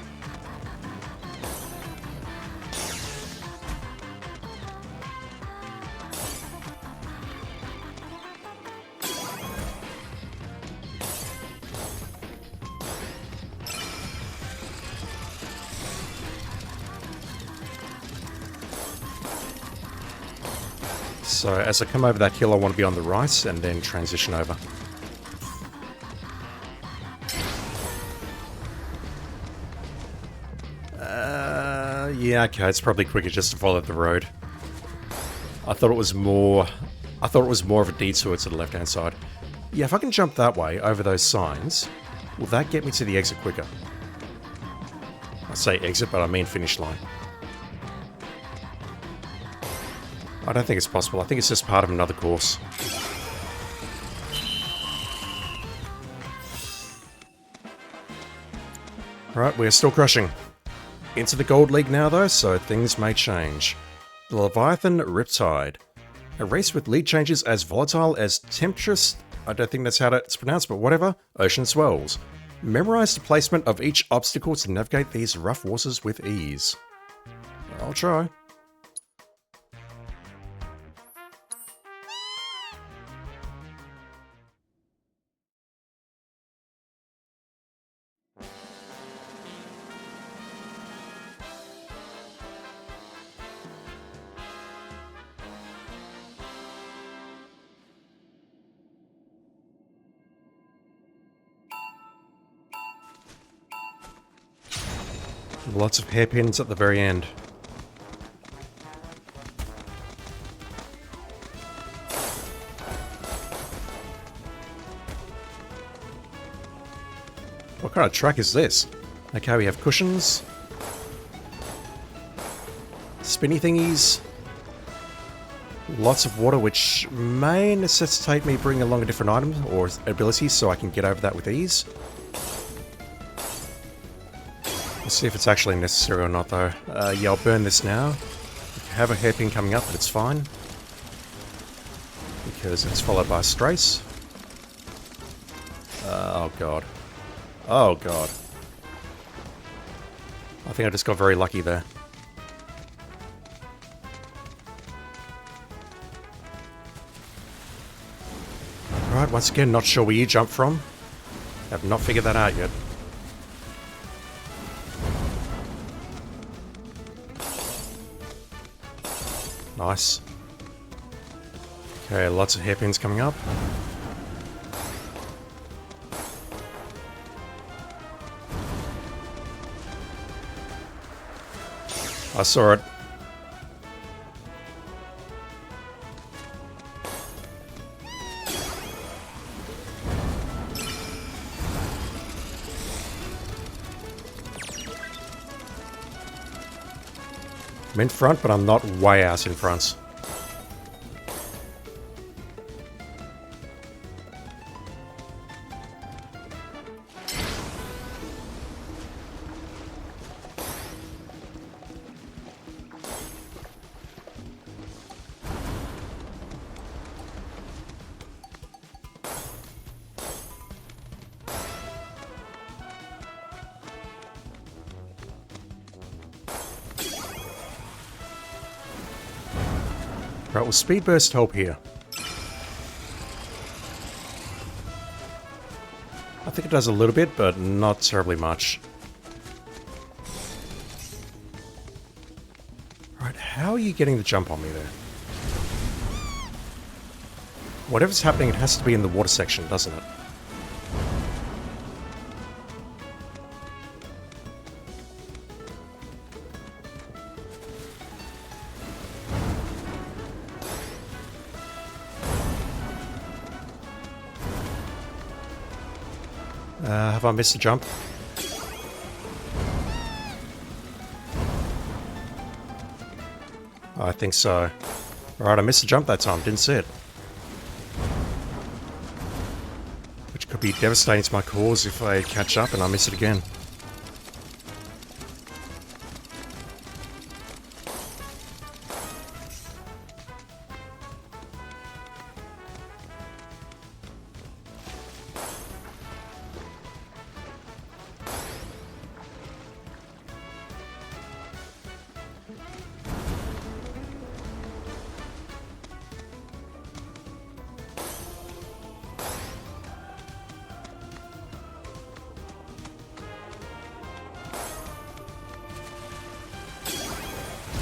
A: So as I come over that hill, I want to be on the right and then transition over. Yeah, okay, it's probably quicker just to follow the road. I thought it was more of a detour to the left-hand side. Yeah, if I can jump that way over those signs, will that get me to the exit quicker? I say exit, but I mean finish line. I don't think it's possible. I think it's just part of another course. Right, we're still crushing. Into the Gold League now, though, so things may change. The Leviathan Riptide. A race with lead changes as volatile as tempestuous, I don't think that's how it's pronounced, but whatever, ocean swells. Memorize the placement of each obstacle to navigate these rough waters with ease. I'll try. Lots of hairpins at the very end. What kind of track is this? Okay, we have cushions. Spinny thingies. Lots of water, which may necessitate me bringing along a different item or ability so I can get over that with ease. Let's see if it's actually necessary or not, though. Yeah, I'll burn this now. I have a hairpin coming up, but it's fine. Because it's followed by a strace. Oh, God. Oh, God. I think I just got very lucky there. Alright, once again, not sure where you jump from. Have not figured that out yet. Nice. Okay, lots of hairpins coming up. I saw it. I'm in front, but I'm not way out in front. Right, will Speed Burst help here? I think it does a little bit, but not terribly much. Right, how are you getting the jump on me there? Whatever's happening, it has to be in the water section, doesn't it? Have I missed a jump? I think so. Alright, I missed a jump that time, didn't see it. Which could be devastating to my cause if I catch up and I miss it again.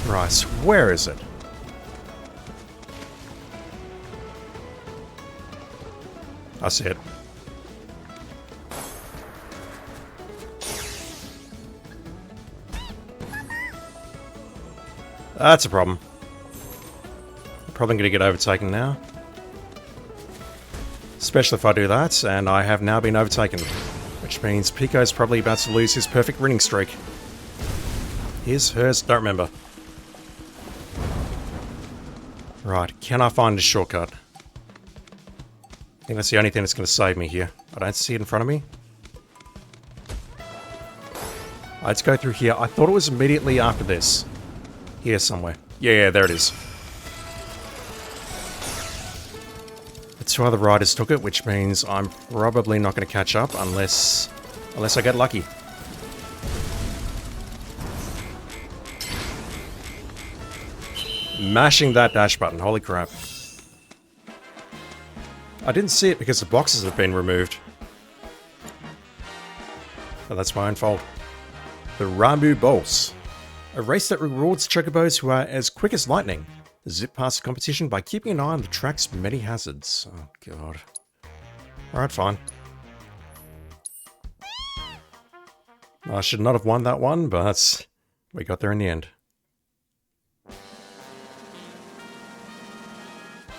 A: Right, where is it? I see it. That's a problem. I'm probably going to get overtaken now. Especially if I do that, and I have now been overtaken. Which means Pico's probably about to lose his perfect winning streak. His, hers, don't remember. Right, can I find a shortcut? I think that's the only thing that's going to save me here. I don't see it in front of me. Let's go through here. I thought it was immediately after this. Here somewhere. Yeah, there it is. The two other riders took it, which means I'm probably not going to catch up unless I get lucky. Mashing that dash button, holy crap. I didn't see it because the boxes have been removed. But that's my own fault. The Ramuh Boss. A race that rewards chocobos who are as quick as lightning. Zip past the competition by keeping an eye on the track's many hazards. Oh god. Alright, fine. I should not have won that one, but we got there in the end.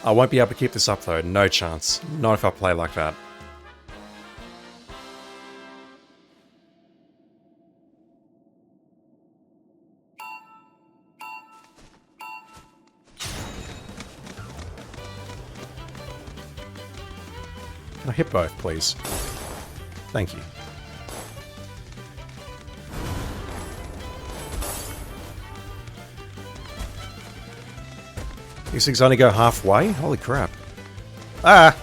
A: I won't be able to keep this up though, no chance. Not if I play like that. Can I hit both, please? Thank you. These things only go halfway? Holy crap. Ah!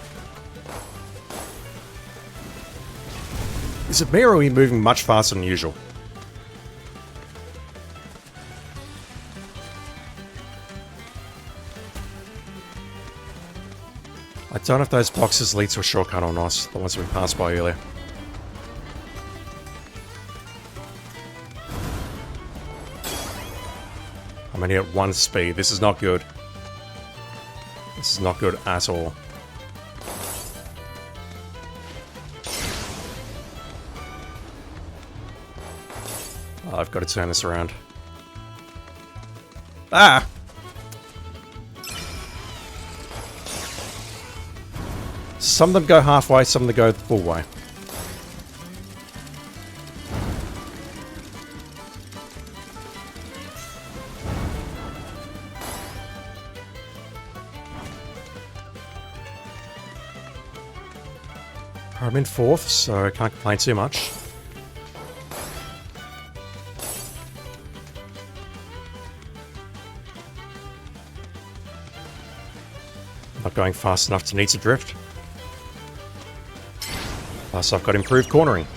A: Is it me or are we moving much faster than usual? I don't know if those boxes lead to a shortcut or not, the ones we passed by earlier. I'm only at 1 speed, this is not good. This is not good at all. I've got to turn this around. Ah! Some of them go halfway, some of them go the full way. I'm in 4th, so I can't complain too much. Not going fast enough to need to drift. Plus I've got improved cornering.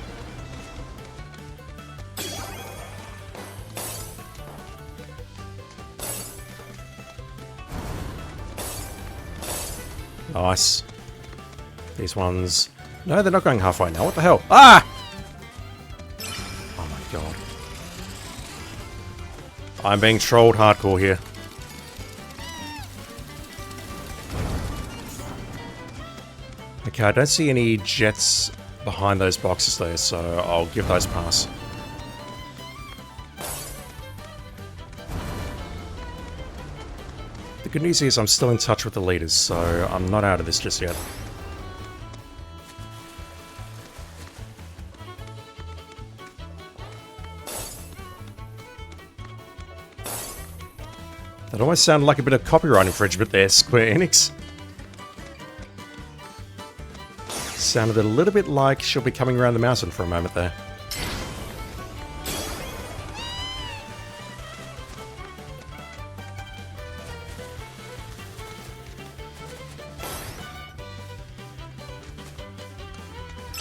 A: Nice. These ones... No, they're not going halfway now. What the hell? Ah! Oh my god. I'm being trolled hardcore here. Okay, I don't see any jets behind those boxes there, so I'll give those a pass. The good news is I'm still in touch with the leaders, so I'm not out of this just yet. That almost sounded like a bit of copyright infringement there, Square Enix. Sounded a little bit like she'll be coming around the mountain for a moment there.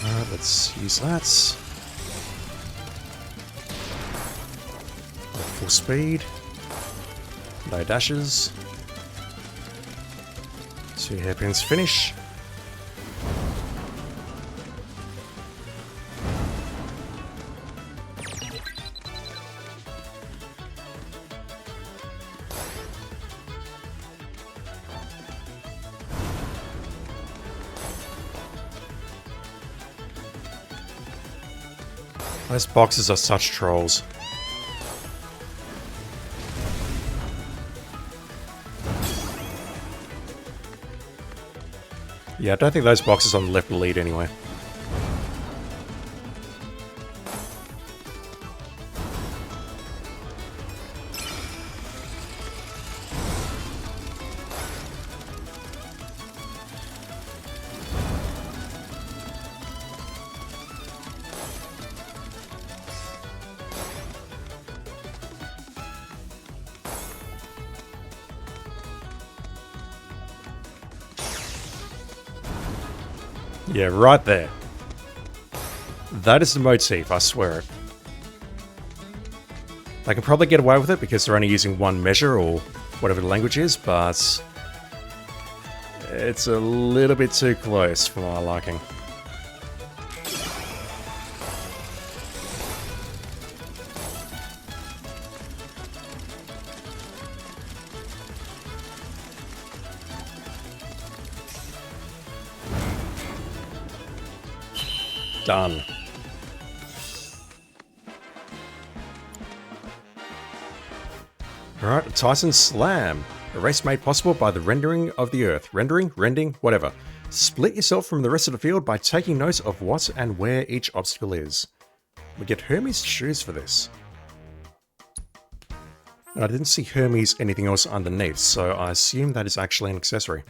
A: Alright, let's use that. Full speed. No dashes. 2 hairpins finish. Those boxes are such trolls. Yeah, I don't think those boxes on the left will lead anywhere. Yeah, right there. That is the motif, I swear it. They can probably get away with it because they're only using one measure or whatever the language is, but it's a little bit too close for my liking. Done. Alright, a Titan Slam. A race made possible by the rendering of the earth. Rending, whatever. Split yourself from the rest of the field by taking note of what and where each obstacle is. We get Hermes shoes for this. And I didn't see Hermes anything else underneath, so I assume that is actually an accessory.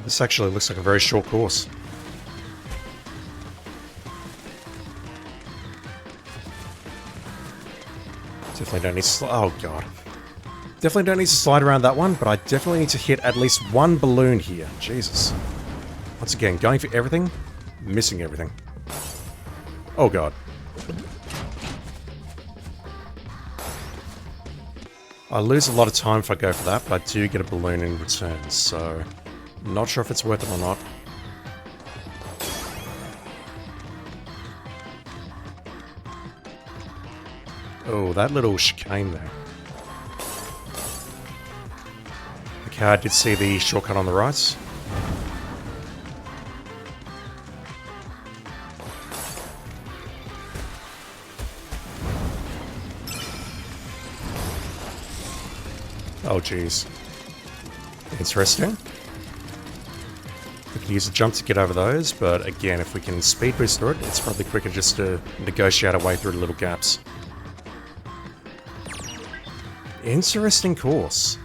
A: This actually looks like a very short course. Definitely don't need to oh god. Definitely don't need to slide around that one, but I definitely need to hit at least one balloon here. Jesus. Once again, going for everything, missing everything. Oh god. I lose a lot of time if I go for that, but I do get a balloon in return, so not sure if it's worth it or not. Oh, that little chicane there. Okay, I did see the shortcut on the right. Oh, jeez. Interesting. We can use a jump to get over those, but again, if we can speed boost through it, it's probably quicker just to negotiate our way through the little gaps. Interesting course.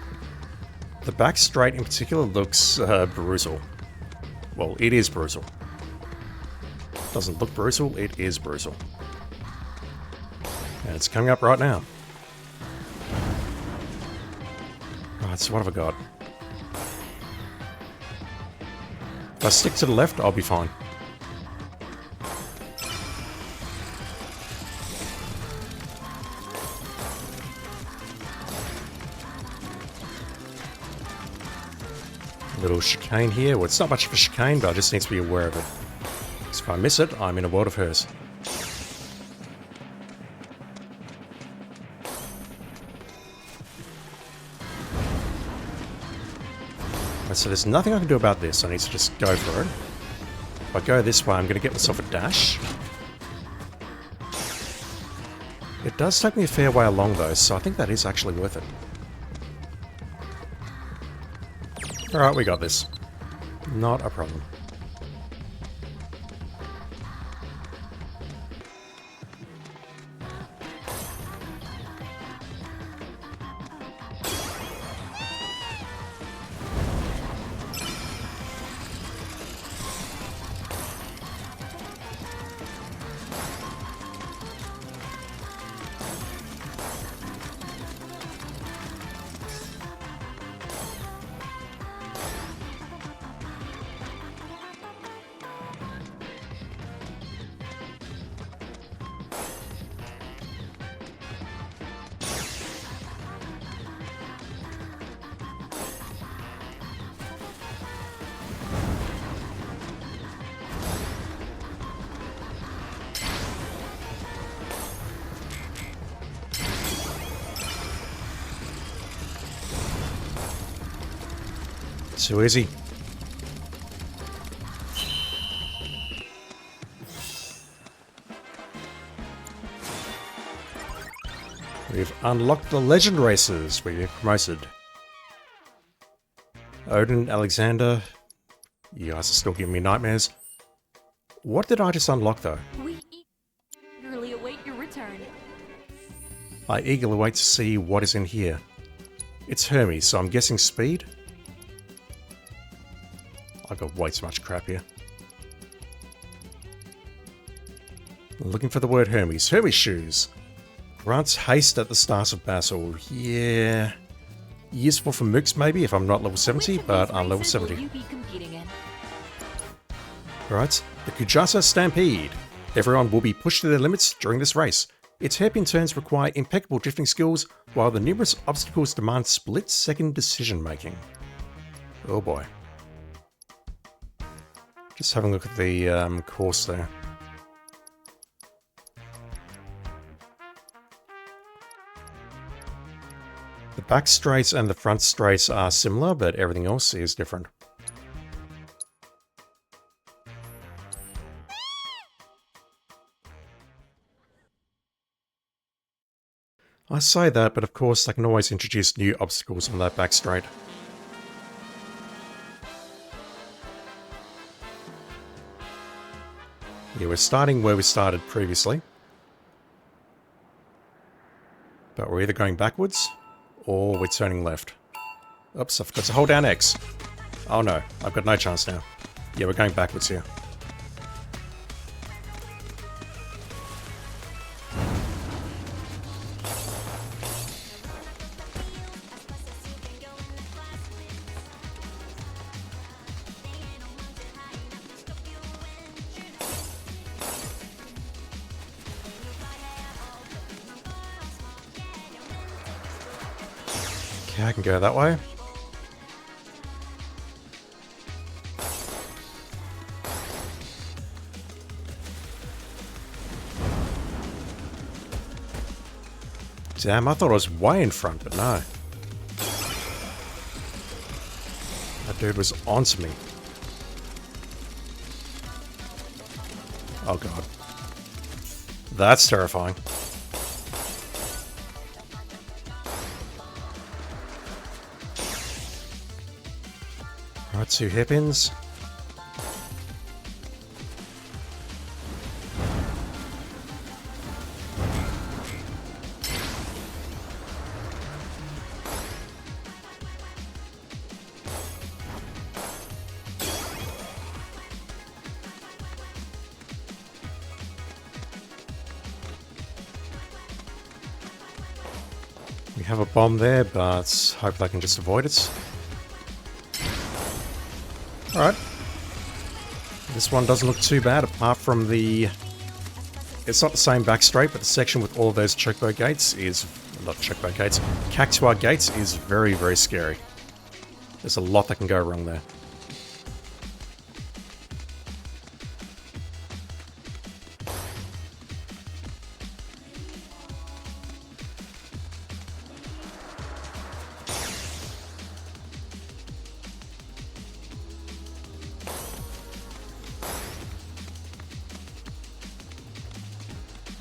A: The back straight in particular looks brutal. Well, it is brutal. Doesn't look brutal, it is brutal. And it's coming up right now. Right, so what have I got? If I stick to the left, I'll be fine. Little chicane here. Well, it's not much of a chicane, but I just need to be aware of it. Because if I miss it, I'm in a world of hurt. So there's nothing I can do about this. I need to just go for it. If I go this way, I'm going to get myself a dash. It does take me a fair way along, though, so I think that is actually worth it. Alright, we got this. Not a problem. Too easy. We've unlocked the legend races. We've promoted. Odin, Alexander. You guys are still giving me nightmares. What did I just unlock though?
B: We eagerly await your return.
A: I eagerly wait to see what is in here. It's Hermes, so I'm guessing speed? I got way too much crap here. Looking for the word Hermes. Hermes shoes. Grants haste at the start of battle. Yeah. Useful for mooks maybe if I'm not level 70, but I'm level 70.
B: Will you be competing in?
A: Right. The Kujata Stampede. Everyone will be pushed to their limits during this race. Its hairpin turns require impeccable drifting skills, while the numerous obstacles demand split-second decision-making. Oh boy. Just having a look at the course there. The back straights and the front straights are similar, but everything else is different. I say that, but of course they can always introduce new obstacles on that back straight. Yeah, we're starting where we started previously. But we're either going backwards, or we're turning left. Oops, I forgot to hold down X. Oh no, I've got no chance now. Yeah, we're going backwards here. Okay, I can go that way. Damn, I thought I was way in front, but no. That dude was onto me. Oh god. That's terrifying. Alright, 2 hairpins. We have a bomb there, but hopefully I can just avoid it. Alright. This one doesn't look too bad, apart from the... It's not the same back straight, but the section with all of those chocobo gates is... Not chocobo gates. Cactaur gates is very, very scary. There's a lot that can go wrong there.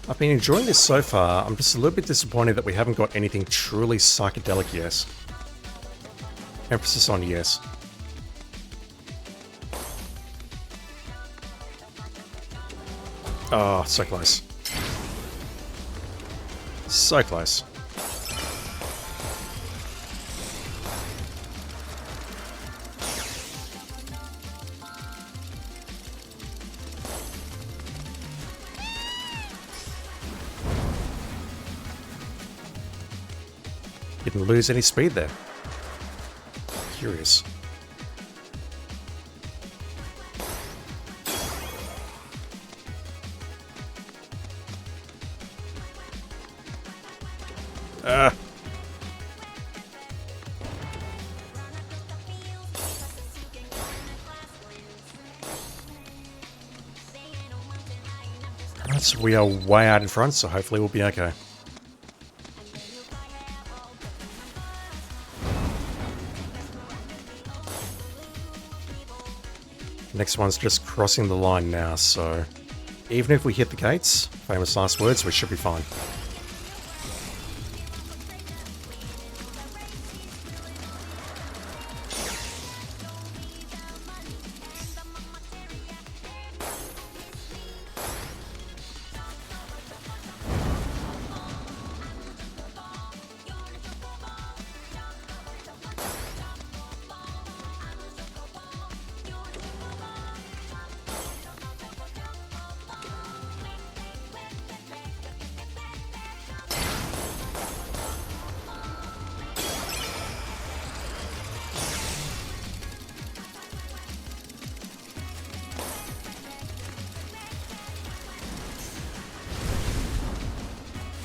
A: I've been enjoying this so far. I'm just a little bit disappointed that we haven't got anything truly psychedelic yet. Emphasis on yes. Oh, so close. So close. Didn't lose any speed there. Curious. Right, so we are way out in front, so hopefully we'll be okay. Next one's just crossing the line now, so even if we hit the gates, famous last words, we should be fine.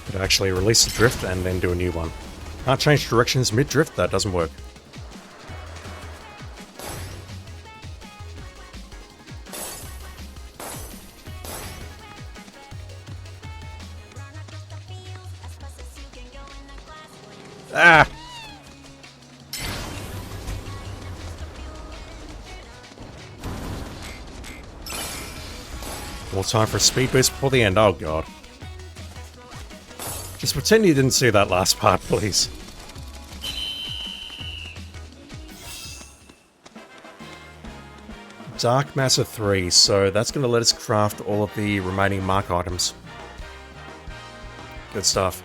A: Could actually release the drift and then do a new one. Can't change directions mid-drift, that doesn't work. Ah! More time for a speed boost before the end, oh god. Just pretend you didn't see that last part, please. Dark Matter 3, so that's going to let us craft all of the remaining mark items. Good stuff.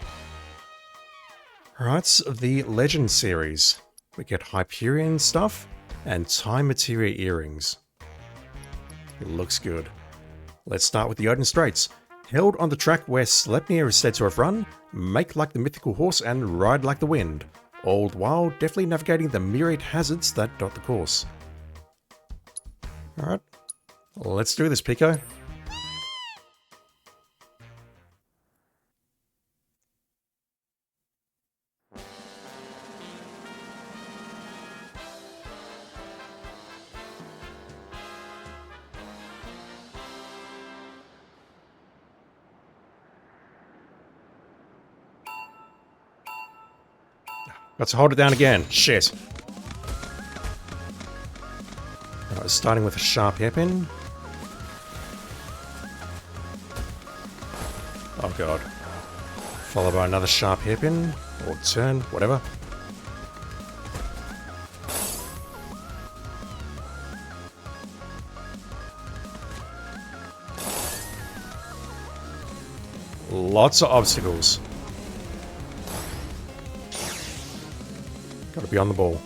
A: Alright, so the Legend series. We get Hyperion stuff and Time Materia earrings. It looks good. Let's start with the Odin Straits. Held on the track where Sleipnir is said to have run, make like the mythical horse and ride like the wind, all the while deftly navigating the myriad hazards that dot the course. Alright, let's do this, Pico. Got to hold it down again. Shit. Alright, starting with a sharp hairpin. Oh god. Followed by another sharp hairpin. Or turn, whatever. Lots of obstacles. Gotta be on the ball.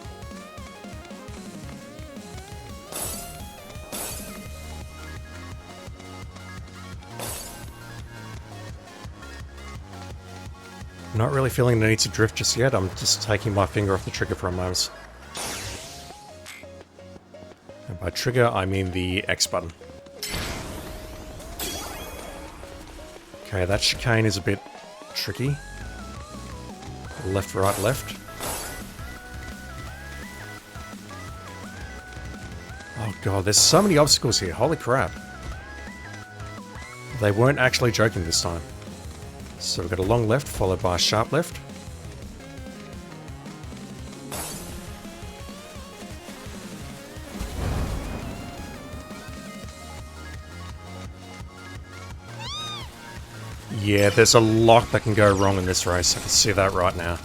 A: Not really feeling the need to drift just yet. I'm just taking my finger off the trigger for a moment. And by trigger, I mean the X button. Okay, that chicane is a bit tricky. Left, right, left. Oh god, there's so many obstacles here, holy crap. They weren't actually joking this time. So we've got a long left followed by a sharp left. Yeah, there's a lot that can go wrong in this race, I can see that right now.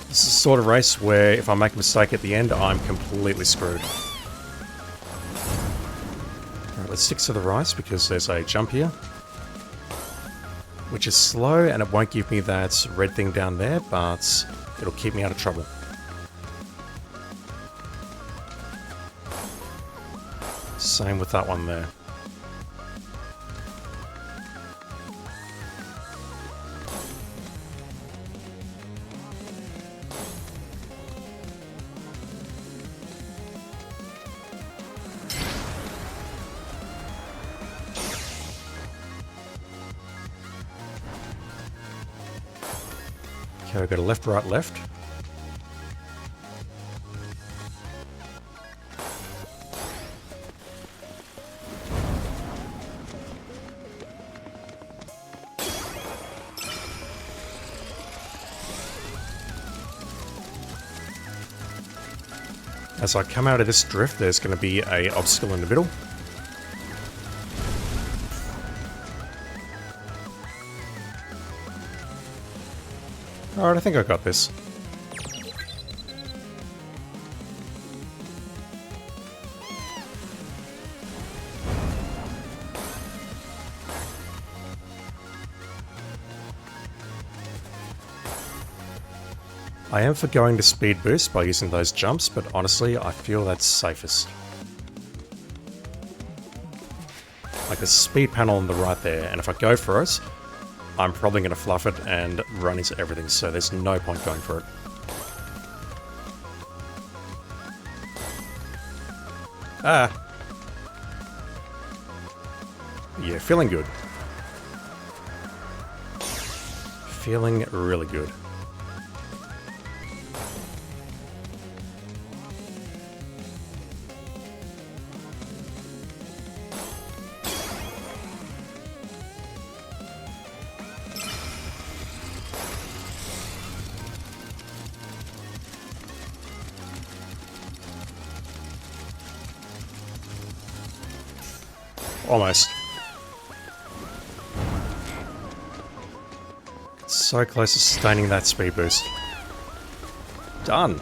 A: This is the sort of race where if I make a mistake at the end, I'm completely screwed. Alright, let's stick to the right because there's a jump here. Which is slow and it won't give me that red thing down there, but it'll keep me out of trouble. Same with that one there. Okay, we've got a left, right, left. As I come out of this drift, there's going to be a obstacle in the middle. Alright, I think I got this. I am forgoing the speed boost by using those jumps, but honestly, I feel that's safest. Like a speed panel on the right there, and if I go for it, I'm probably going to fluff it and run into everything, so there's no point going for it. Ah! Yeah, feeling good. Feeling really good. Almost. So close to sustaining that speed boost. Done.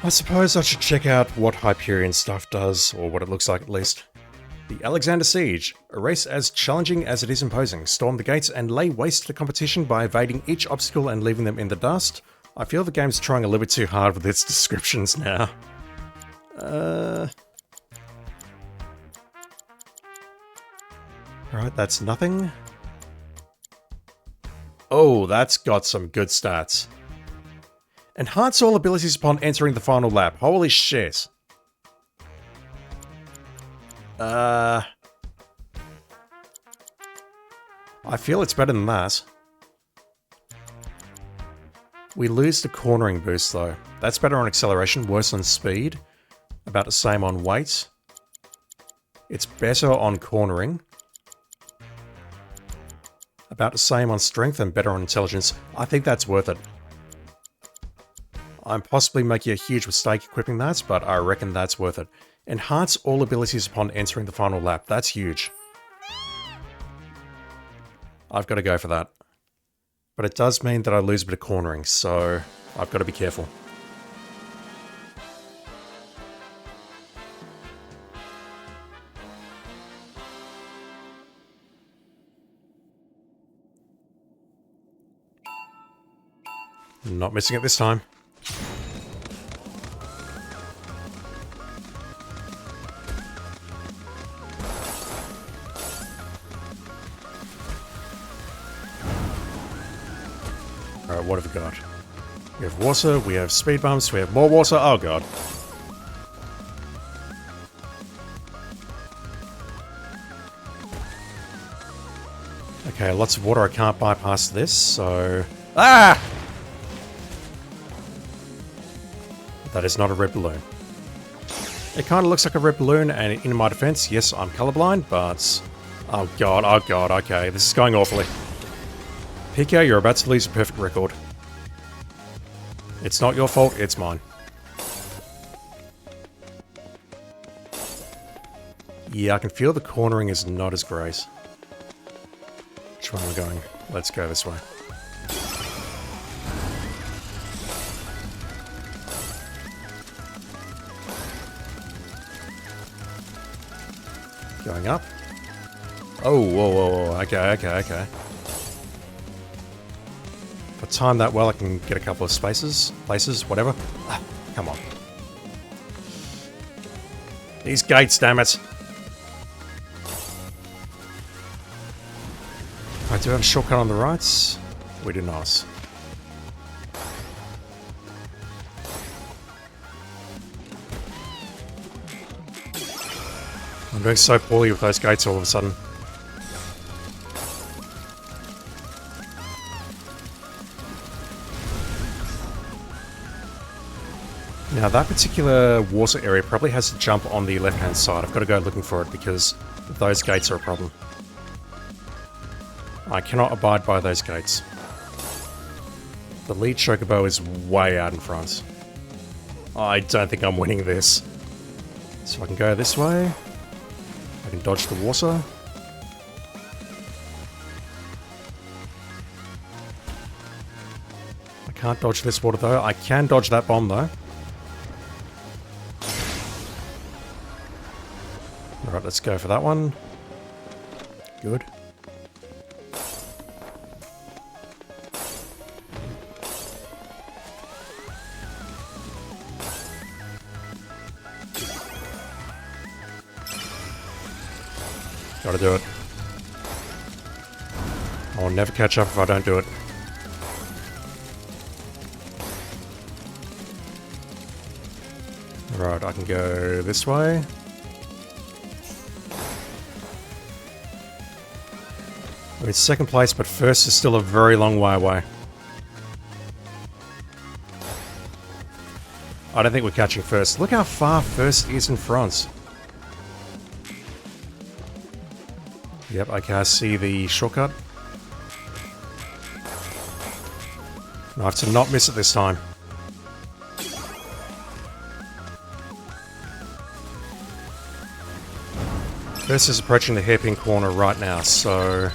A: I suppose I should check out what Hyperion stuff does, or what it looks like at least. The Alexander Siege. A race as challenging as it is imposing. Storm the gates and lay waste to the competition by evading each obstacle and leaving them in the dust. I feel the game's trying a little bit too hard with its descriptions now. Alright, that's nothing. Oh, that's got some good stats. Enhance all abilities upon entering the final lap. Holy shit. I feel it's better than that. We lose the cornering boost though. That's better on acceleration, worse on speed. About the same on weight. It's better on cornering. About the same on strength and better on intelligence. I think that's worth it. I'm possibly making a huge mistake equipping that, but I reckon that's worth it. Enhance all abilities upon entering the final lap. That's huge. I've got to go for that. But it does mean that I lose a bit of cornering, so I've got to be careful. Not missing it this time. Alright, what have we got? We have water, we have speed bumps, we have more water. Oh god. Okay, lots of water. I can't bypass this, so... Ah! That is not a red balloon. It kind of looks like a red balloon, and in my defense, yes, I'm colorblind, but... oh god, okay, this is going awfully. Pico, you're about to lose a perfect record. It's not your fault, it's mine. Yeah, I can feel the cornering is not as great. Which way am I going? Let's go this way. Going up. Oh, whoa. Okay. If I time that well, I can get a couple of places, whatever. Ah, come on. These gates, damn it. I do have a shortcut on the right. We do not. I'm doing so poorly with those gates all of a sudden. Now that particular water area probably has to jump on the left-hand side. I've got to go looking for it because those gates are a problem. I cannot abide by those gates. The lead chocobo is way out in front. I don't think I'm winning this. So I can go this way. I can dodge the water. I can't dodge this water though. I can dodge that bomb though. Alright, let's go for that one. Good. Gotta do it. I'll never catch up if I don't do it. Right, I can go this way. I'm in second place, but first is still a very long way away. I don't think we're catching first. Look how far first is in front. Yep, okay, I see the shortcut. I have to not miss it this time. First is approaching the hairpin corner right now, so...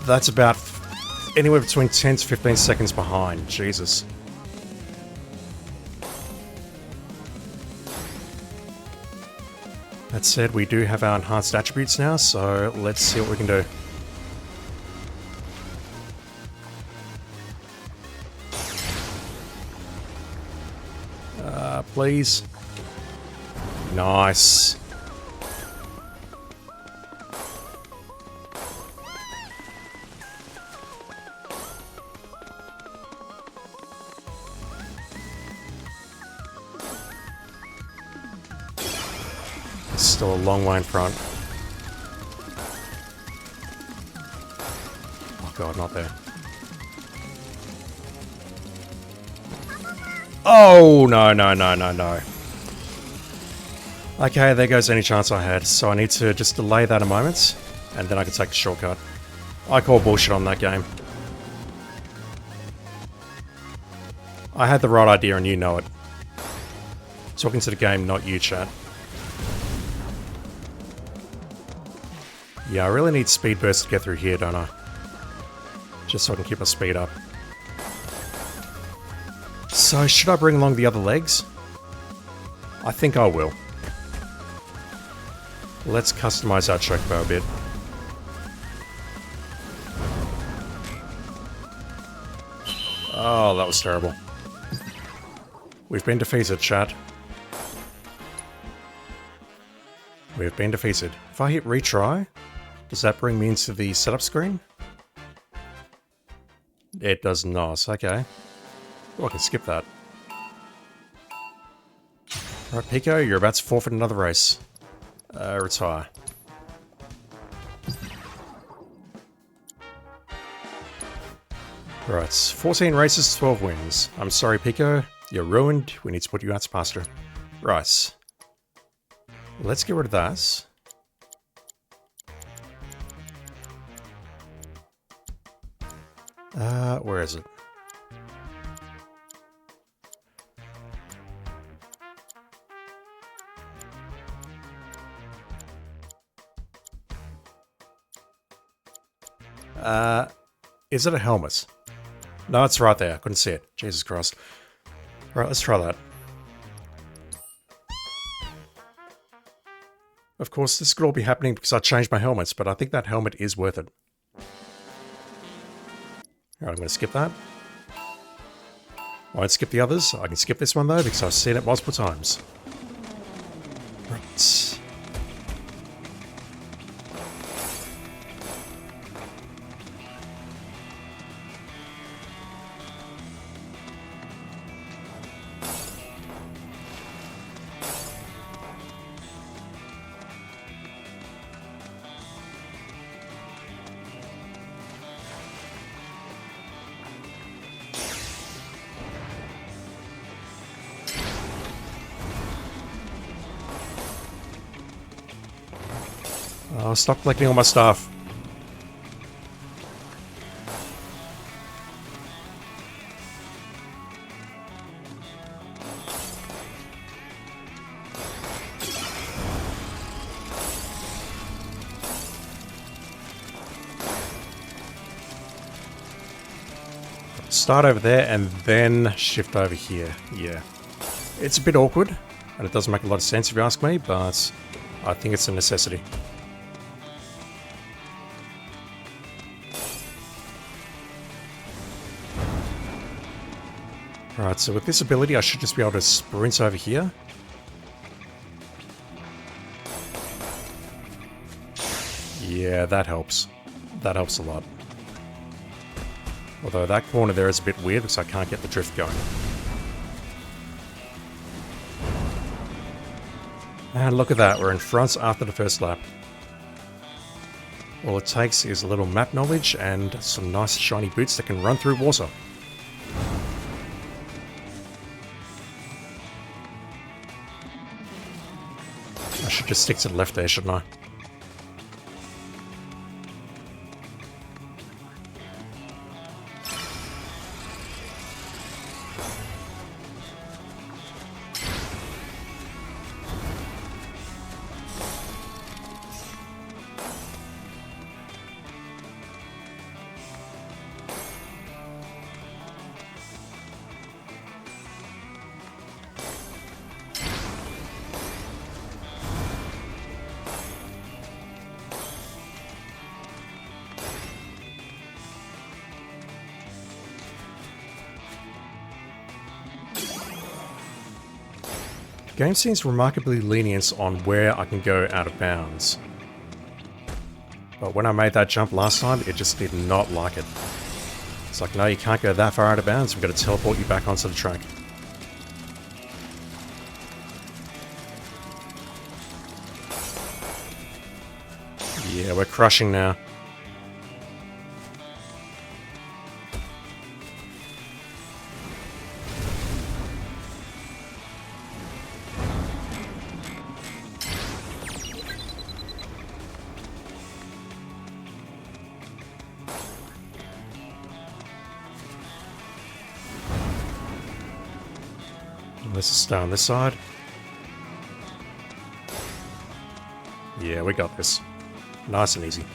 A: That's about anywhere between 10 to 15 seconds behind. Jesus. That said, we do have our enhanced attributes now, so let's see what we can do. Please. Nice. Still a long way in front. Oh god, not there. Oh, no, no, no, no, no. Okay, there goes any chance I had. So I need to just delay that a moment, and then I can take the shortcut. I call bullshit on that game. I had the right idea and you know it. Talking to the game, not you, chat. Yeah, I really need speed burst to get through here, don't I? Just so I can keep my speed up. So, should I bring along the other legs? I think I will. Let's customize our chocobo a bit. Oh, that was terrible. We've been defeated, chat. We've been defeated. If I hit retry, does that bring me into the setup screen? It does not. Okay. Oh, I can skip that. Alright, Pico, you're about to forfeit another race. Retire. Right, 14 races, 12 wins. I'm sorry, Pico. You're ruined. We need to put you out to pasture. Right. Let's get rid of that. Where is it? Is it a helmet? No, it's right there. I couldn't see it. Jesus Christ. Alright, let's try that. Of course, this could all be happening because I changed my helmets, but I think that helmet is worth it. Alright, I'm going to skip that. I won't skip the others. I can skip this one though because I've seen it multiple times. Right. Oh, stop collecting all my stuff. Start over there and then shift over here. Yeah. It's a bit awkward, and it doesn't make a lot of sense if you ask me, but I think it's a necessity. Alright, so with this ability I should just be able to sprint over here. Yeah, that helps. That helps a lot. Although that corner there is a bit weird because I can't get the drift going. And look at that, we're in front after the first lap. All it takes is a little map knowledge and some nice shiny boots that can run through water. I should just stick to the left there, shouldn't I? The game seems remarkably lenient on where I can go out of bounds. But when I made that jump last time, it just did not like it. It's like, no, you can't go that far out of bounds, we've got to teleport you back onto the track. Yeah, we're crushing now. Let's just stay on this side. Yeah, we got this. Nice and easy.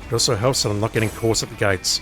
A: It also helps that I'm not getting caught at the gates.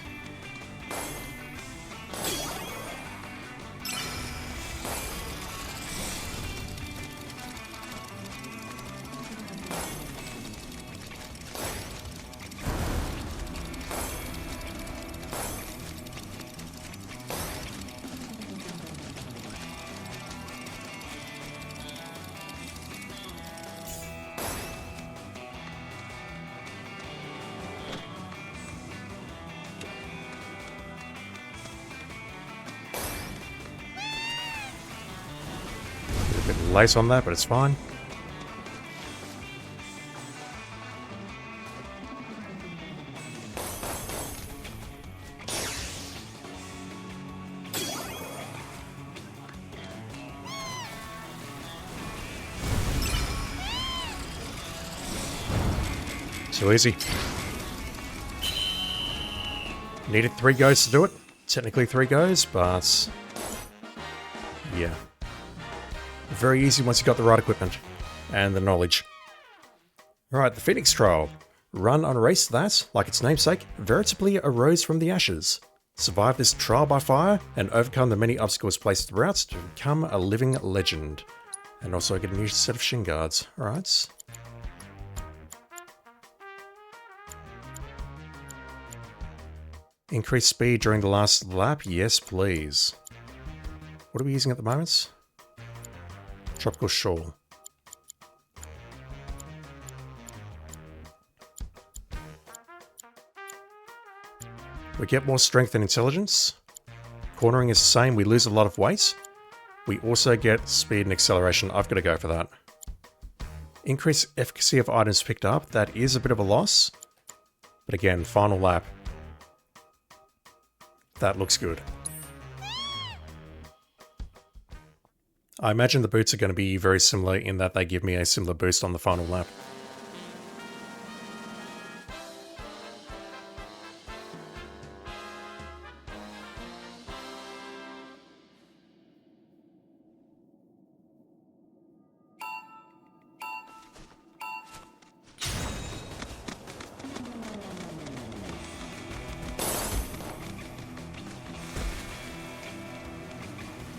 A: Lace on that, but it's fine. Too easy. Needed 3 goes to do it. Technically 3 goes, but yeah. Very easy once you got the right equipment and the knowledge. Alright, the Phoenix Trial. Run on a race that, like its namesake, veritably arose from the ashes. Survive this trial by fire and overcome the many obstacles placed throughout to become a living legend. And also get a new set of shin guards. Alright. Increase speed during the last lap? Yes, please. What are we using at the moment? Tropical Shawl. We get more strength and intelligence. Cornering is the same, we lose a lot of weight. We also get speed and acceleration. I've got to go for that. Increase efficacy of items picked up. That is a bit of a loss. But again, final lap. That looks good. I imagine the boots are going to be very similar in that they give me a similar boost on the final lap.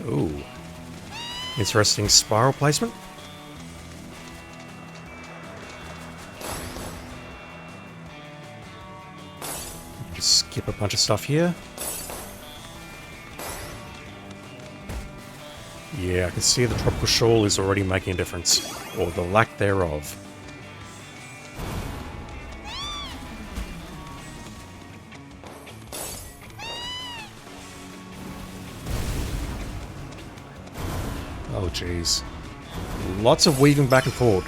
A: Ooh. Interesting spiral placement. Just skip a bunch of stuff here. Yeah, I can see the tropical shawl is already making a difference, or the lack thereof. Oh, jeez. Lots of weaving back and forward.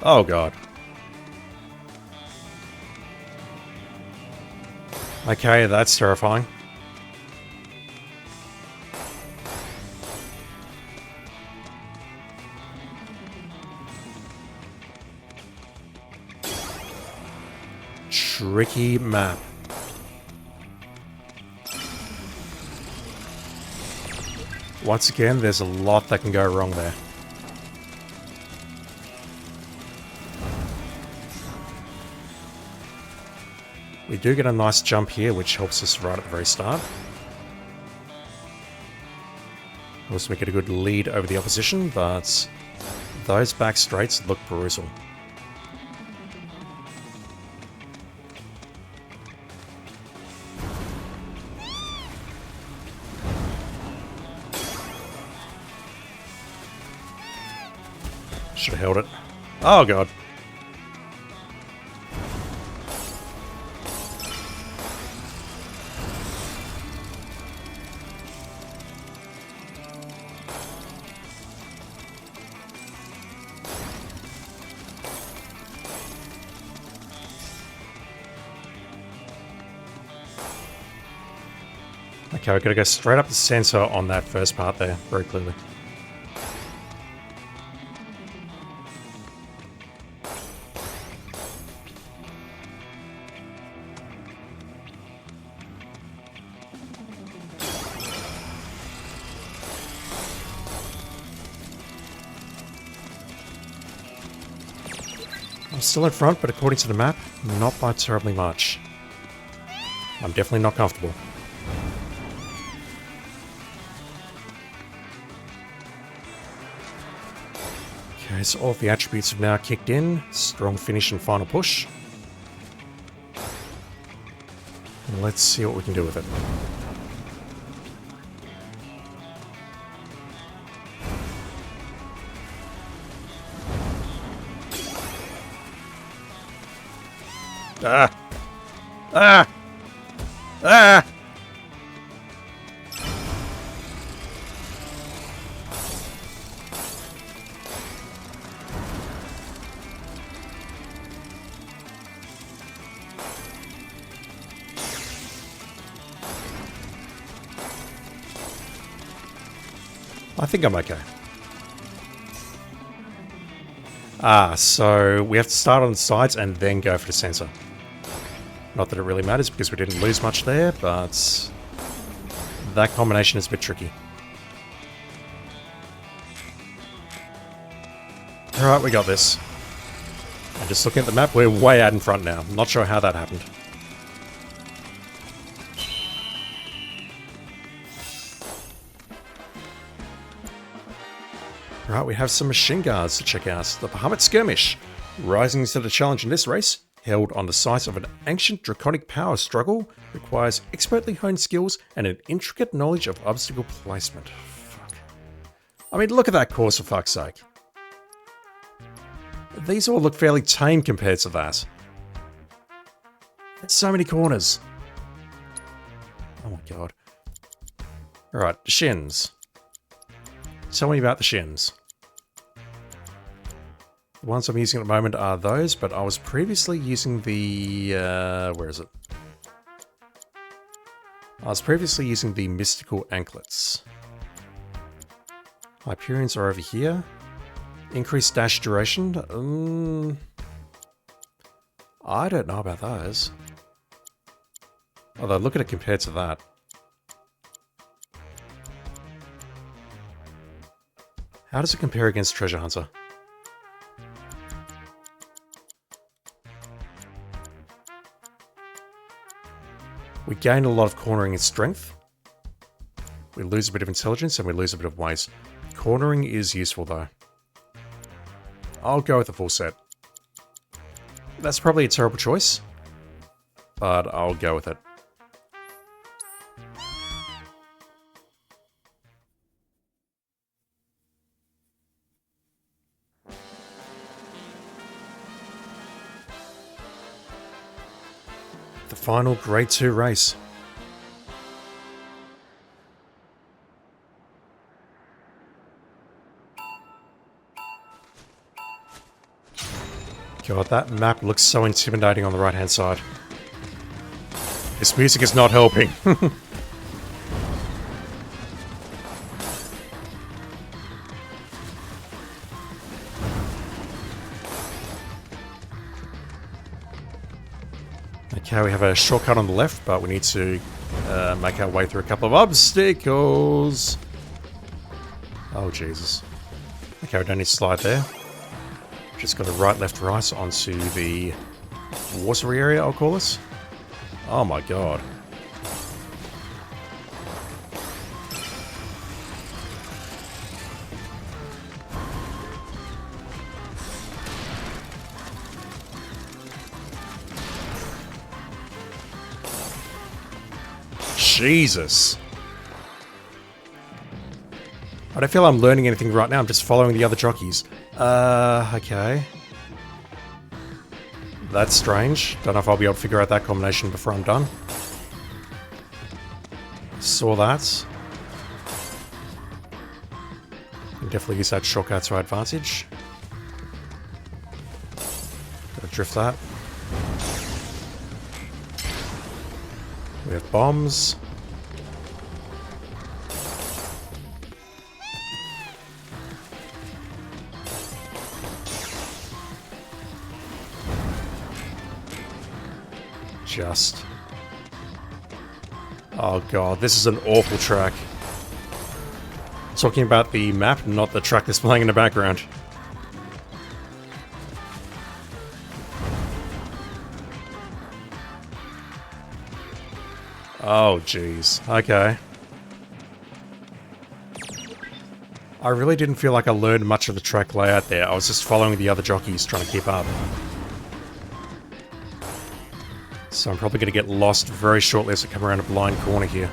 A: Oh, God. Okay, that's terrifying. Tricky map. Once again, there's a lot that can go wrong there. We do get a nice jump here, which helps us right at the very start. Also, we get a good lead over the opposition, but those back straights look brutal. Should have held it. Oh, God. Okay, we've got to go straight up the sensor on that first part there, very clearly. I'm still in front, but according to the map, not by terribly much. I'm definitely not comfortable. Okay, so all of the attributes have now kicked in. Strong finish and final push. And let's see what we can do with it. Ah! Ah! Ah! I think I'm okay. Ah, so we have to start on the sides and then go for the sensor. Not that it really matters because we didn't lose much there, but that combination is a bit tricky. Alright, we got this. And just looking at the map, we're way out in front now. I'm not sure how that happened. Right, we have some machine guards to check out. The Bahamut Skirmish, rising to the challenge in this race, held on the site of an ancient draconic power struggle, requires expertly honed skills and an intricate knowledge of obstacle placement. Fuck. I mean, look at that course for fuck's sake. These all look fairly tame compared to that. There's so many corners. Oh my god. Alright, shins. Tell me about the shins. The ones I'm using at the moment are those, but I was previously using the... where is it? I was previously using the mystical anklets. Hyperions are over here. Increased dash duration? I don't know about those. Although, look at it compared to that. How does it compare against Treasure Hunter? We gain a lot of cornering and strength. We lose a bit of intelligence and we lose a bit of waste. Cornering is useful though. I'll go with the full set. That's probably a terrible choice, but I'll go with it. The final Grade 2 race. God, that map looks so intimidating on the right-hand side. This music is not helping. Okay, we have a shortcut on the left, but we need to make our way through a couple of obstacles. Oh, Jesus. Okay, we don't need to slide there. Just got a right, left, right onto the watery area, I'll call this. Oh my god. Jesus. I don't feel I'm learning anything right now, I'm just following the other jockeys. Okay. That's strange. Don't know if I'll be able to figure out that combination before I'm done. Saw that. Can definitely use that shortcut to our advantage. Gotta drift that. We have bombs. Just. Oh god, this is an awful track. Talking about the map, not the track that's playing in the background. Oh jeez, okay. I really didn't feel like I learned much of the track layout there. I was just following the other jockeys trying to keep up. So I'm probably going to get lost very shortly as I come around a blind corner here.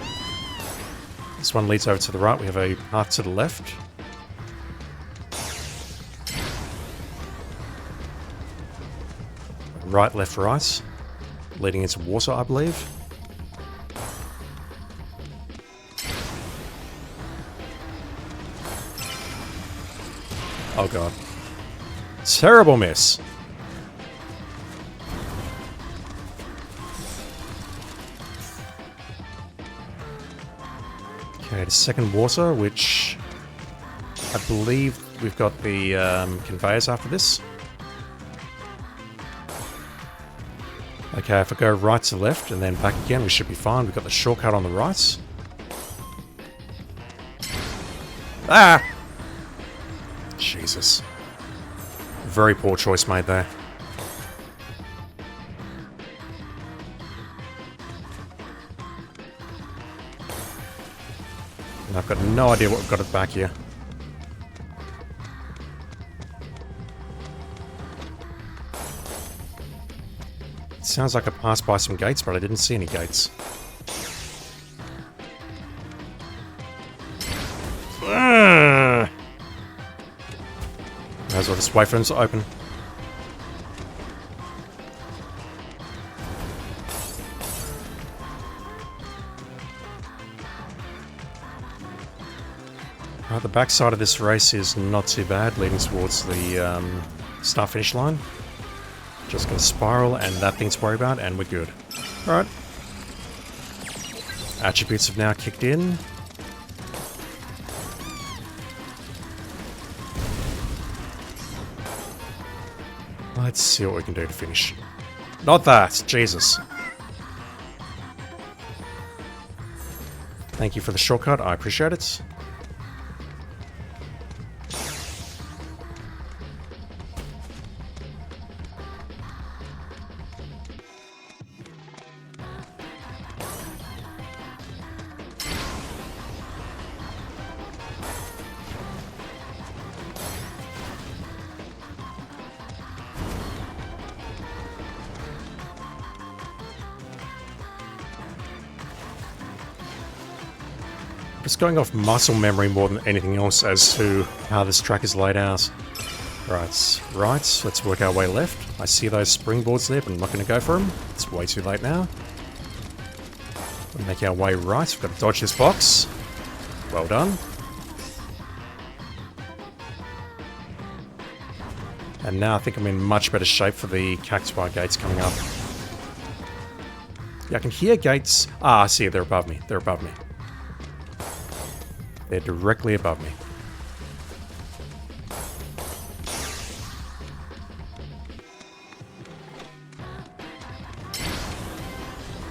A: This one leads over to the right. We have a path to the left. Right, left, right. Leading into water, I believe. Oh god. Terrible miss. Okay, the second water, which I believe we've got the conveyors after this. Okay, if I go right to left and then back again, we should be fine. We've got the shortcut on the right. Ah! Jesus. Very poor choice made there. And I've got no idea what we've got at the back here. It sounds like I passed by some gates, but I didn't see any gates. Might as well just wait for them to open. Right, the backside of this race is not too bad, leading towards the start finish line. Just gonna spiral and that thing to worry about, and we're good. Alright. Attributes have now kicked in. Let's see what we can do to finish. Not that! Jesus. Thank you for the shortcut, I appreciate it. Just going off muscle memory more than anything else as to how this track is laid out. Right, let's work our way left. I see those springboards there, but I'm not going to go for them. It's way too late now. We'll make our way right. We've got to dodge this box. Well done. And now I think I'm in much better shape for the Cactaur gates coming up. Yeah, I can hear gates. Ah, I see, they're above me. They're above me. They're directly above me.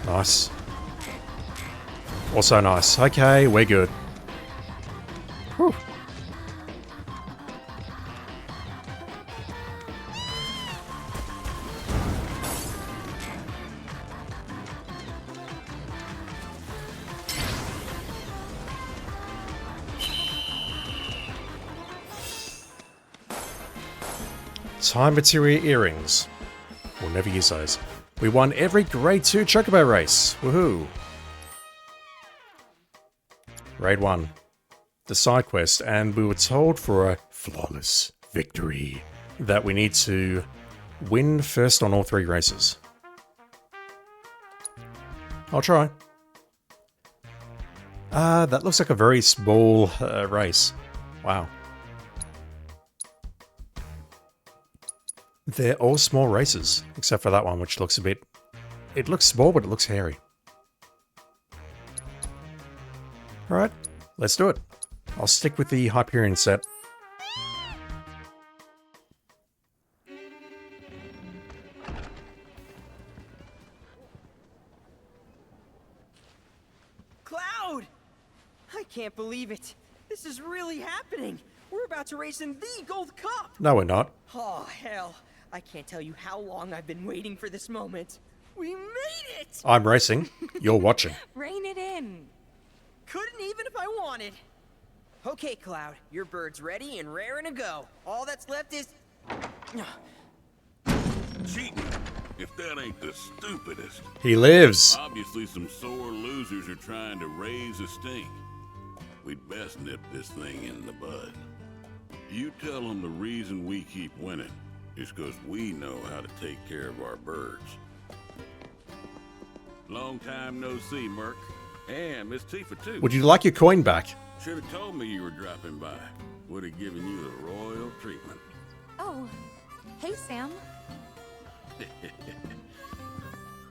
A: Nice. Also nice. Okay, we're good. Whew. Time Materia earrings. We'll never use those. We won every Grade 2 Chocobo race. Woohoo! Raid 1. The side quest, and we were told for a flawless victory that we need to win first on all 3 races. I'll try. That looks like a very small race. Wow. They're all small races, except for that one, which looks a bit... It looks small, but it looks hairy. Alright, let's do it. I'll stick with the Hyperion set.
C: Cloud! I can't believe it. This is really happening. We're about to race in the Gold Cup.
A: No, we're not.
C: Oh, hell. I can't tell you how long I've been waiting for this moment. We made it!
A: I'm racing. You're watching.
B: Rein it in.
C: Couldn't even if I wanted. Okay, Cloud. Your bird's ready and raring to go. All that's left is...
D: Cheating, if that ain't the stupidest.
A: He lives.
D: Obviously some sore losers are trying to raise a stink. We'd best nip this thing in the bud. You tell them the reason we keep winning is because we know how to take care of our birds. Long time no see, Merc. And Miss Tifa, too.
A: Would you like your coin back?
D: Should have told me you were dropping by. Would have given you the royal treatment.
B: Oh, hey, Sam.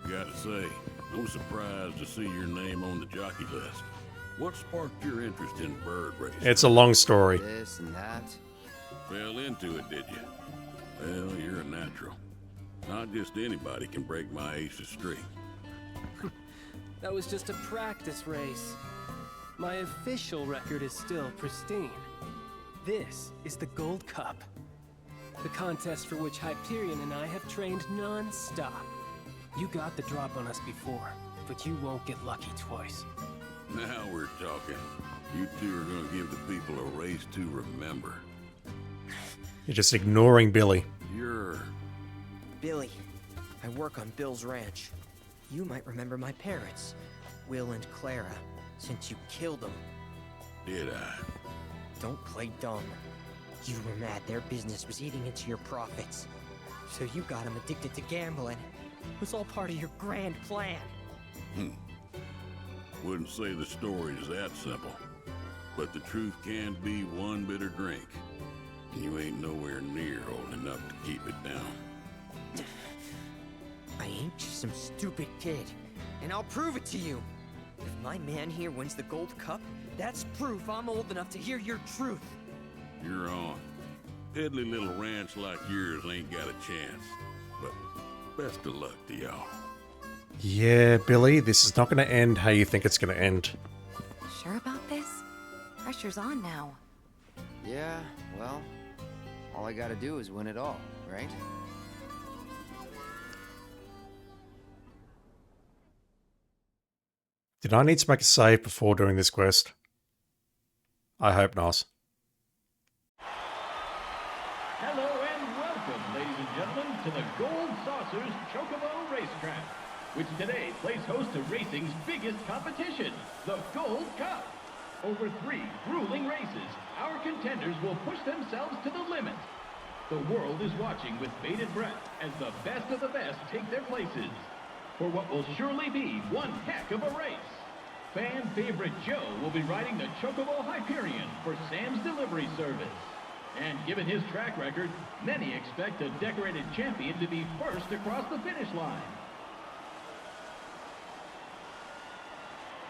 D: Gotta say, I'm surprised to see your name on the jockey list. What sparked your interest in bird racing?
A: It's a long story.
C: This and that.
D: Fell into it, did you? Well, you're a natural. Not just anybody can break my ace's streak.
E: That was just a practice race. My official record is still pristine. This is the Gold Cup. The contest for which Hyperion and I have trained non-stop. You got the drop on us before, but you won't get lucky twice.
D: Now we're talking. You two are gonna give the people a race to remember.
A: You're just ignoring Billy.
D: You're...
C: Billy. I work on Bill's ranch. You might remember my parents, Will and Clara, since you killed them.
D: Did I?
C: Don't play dumb. You were mad their business was eating into your profits. So you got them addicted to gambling. It was all part of your grand plan.
D: Wouldn't say the story is that simple. but the truth can be one bitter drink. And you ain't nowhere near old enough to keep it down.
C: I ain't just some stupid kid, and I'll prove it to you. If my man here wins the Gold Cup, that's proof I'm old enough to hear your truth.
D: You're on. Piddly little ranch like yours ain't got a chance. But best of luck to y'all.
A: Yeah, Billy, this is not going to end how you think it's going to end.
B: Sure about this? Pressure's on now.
F: Yeah, well, all I gotta do is win it all, right?
A: Did I need to make a save before doing this quest? I hope not.
G: Hello and welcome, ladies and gentlemen, to the Gold Saucers Chocobo Racetrack, which today plays host to racing's biggest competition, the Gold Cup. Over 3 grueling races, our contenders will push themselves to the limit. The world is watching with bated breath as the best of the best take their places for what will surely be one heck of a race. Fan favorite Joe will be riding the Chocobo Hyperion for Sam's delivery service. And given his track record, many expect the decorated champion to be first across the finish line.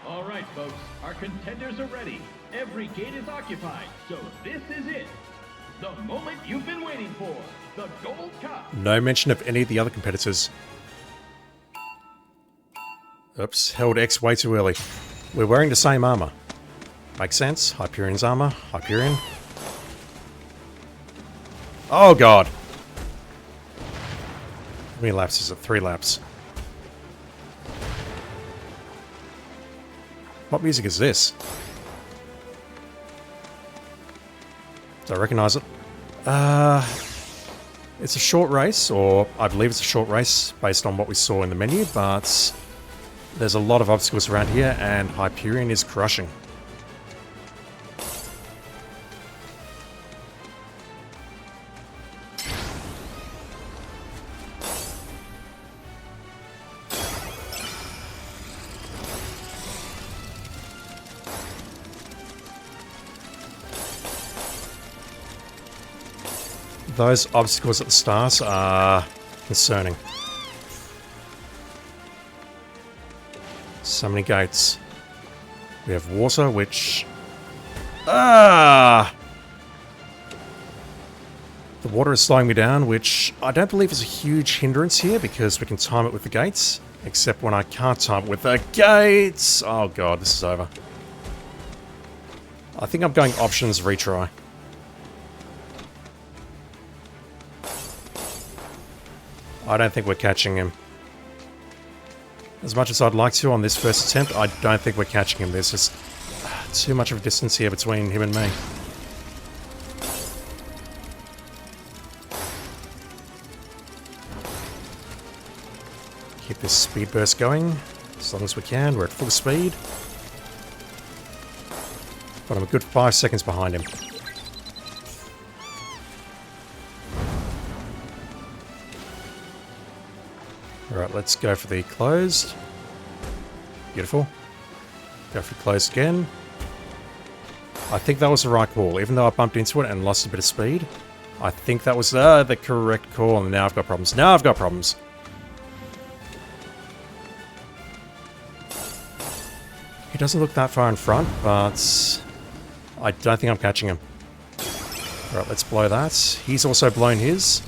G: All right, folks, our contenders are ready. Every gate is occupied, so this is it. The moment you've been waiting for, the Gold Cup.
A: No mention of any of the other competitors. Oops, held X way too early. We're wearing the same armor. Makes sense. Hyperion's armor. Hyperion. Oh god! How many laps is it? 3 laps. What music is this? Do I recognize it? It's a short race, or I believe it's a short race based on what we saw in the menu, but there's a lot of obstacles around here, and Hyperion is crushing. Those obstacles at the start are concerning. So many gates. We have water, which... The water is slowing me down, which I don't believe is a huge hindrance here because we can time it with the gates. Except when I can't time it with the gates! Oh god, this is over. I think I'm going options retry. I don't think we're catching him. As much as I'd like to on this first attempt, I don't think we're catching him. There's just too much of a distance here between him and me. Keep this speed burst going as long as we can. We're at full speed. But I'm a good 5 seconds behind him. Alright, let's go for the closed. Beautiful. Go for closed again. I think that was the right call, even though I bumped into it and lost a bit of speed. I think that was the correct call, and now I've got problems. Now I've got problems. He doesn't look that far in front, but I don't think I'm catching him. Alright, let's blow that. He's also blown his.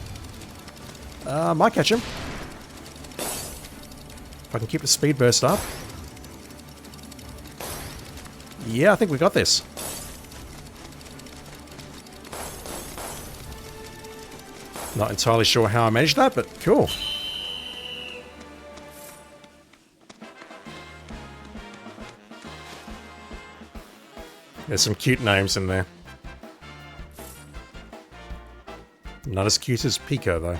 A: Might catch him. If I can keep the speed burst up. Yeah, I think we got this. Not entirely sure how I managed that, but cool. There's some cute names in there. Not as cute as Pico, though.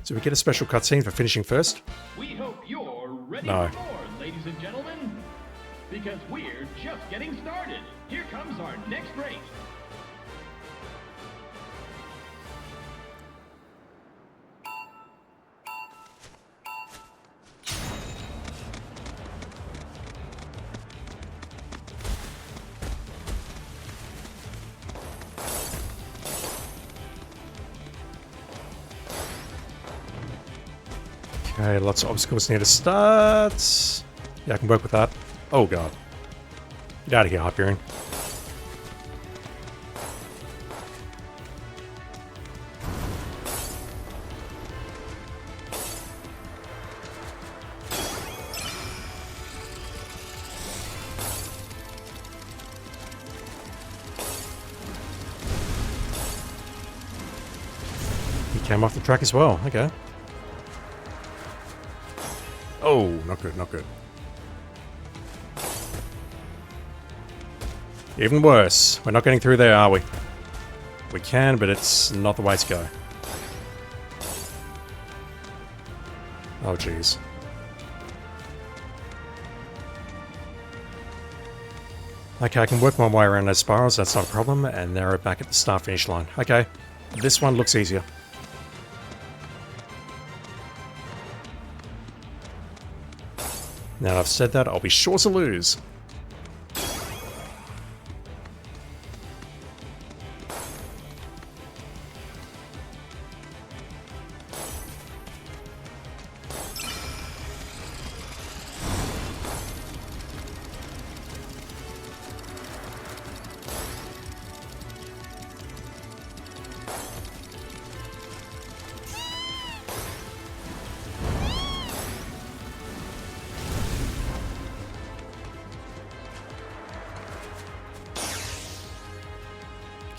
A: Do we get a special cutscene for finishing first?
G: We hope you're ready
A: No.
G: for more, ladies and gentlemen. Because we're just getting started. Here comes our next race.
A: Okay, lots of obstacles near to start. Yeah, I can work with that. Oh god. Get out of here, Hyperion. He came off the track as well. Okay. Oh, not good, not good. Even worse. We're not getting through there, are we? We can, but it's not the way to go. Oh, jeez. Okay, I can work my way around those spirals, that's not a problem, and now we're back at the start-finish line. Okay, this one looks easier. Now that I've said that, I'll be sure to lose.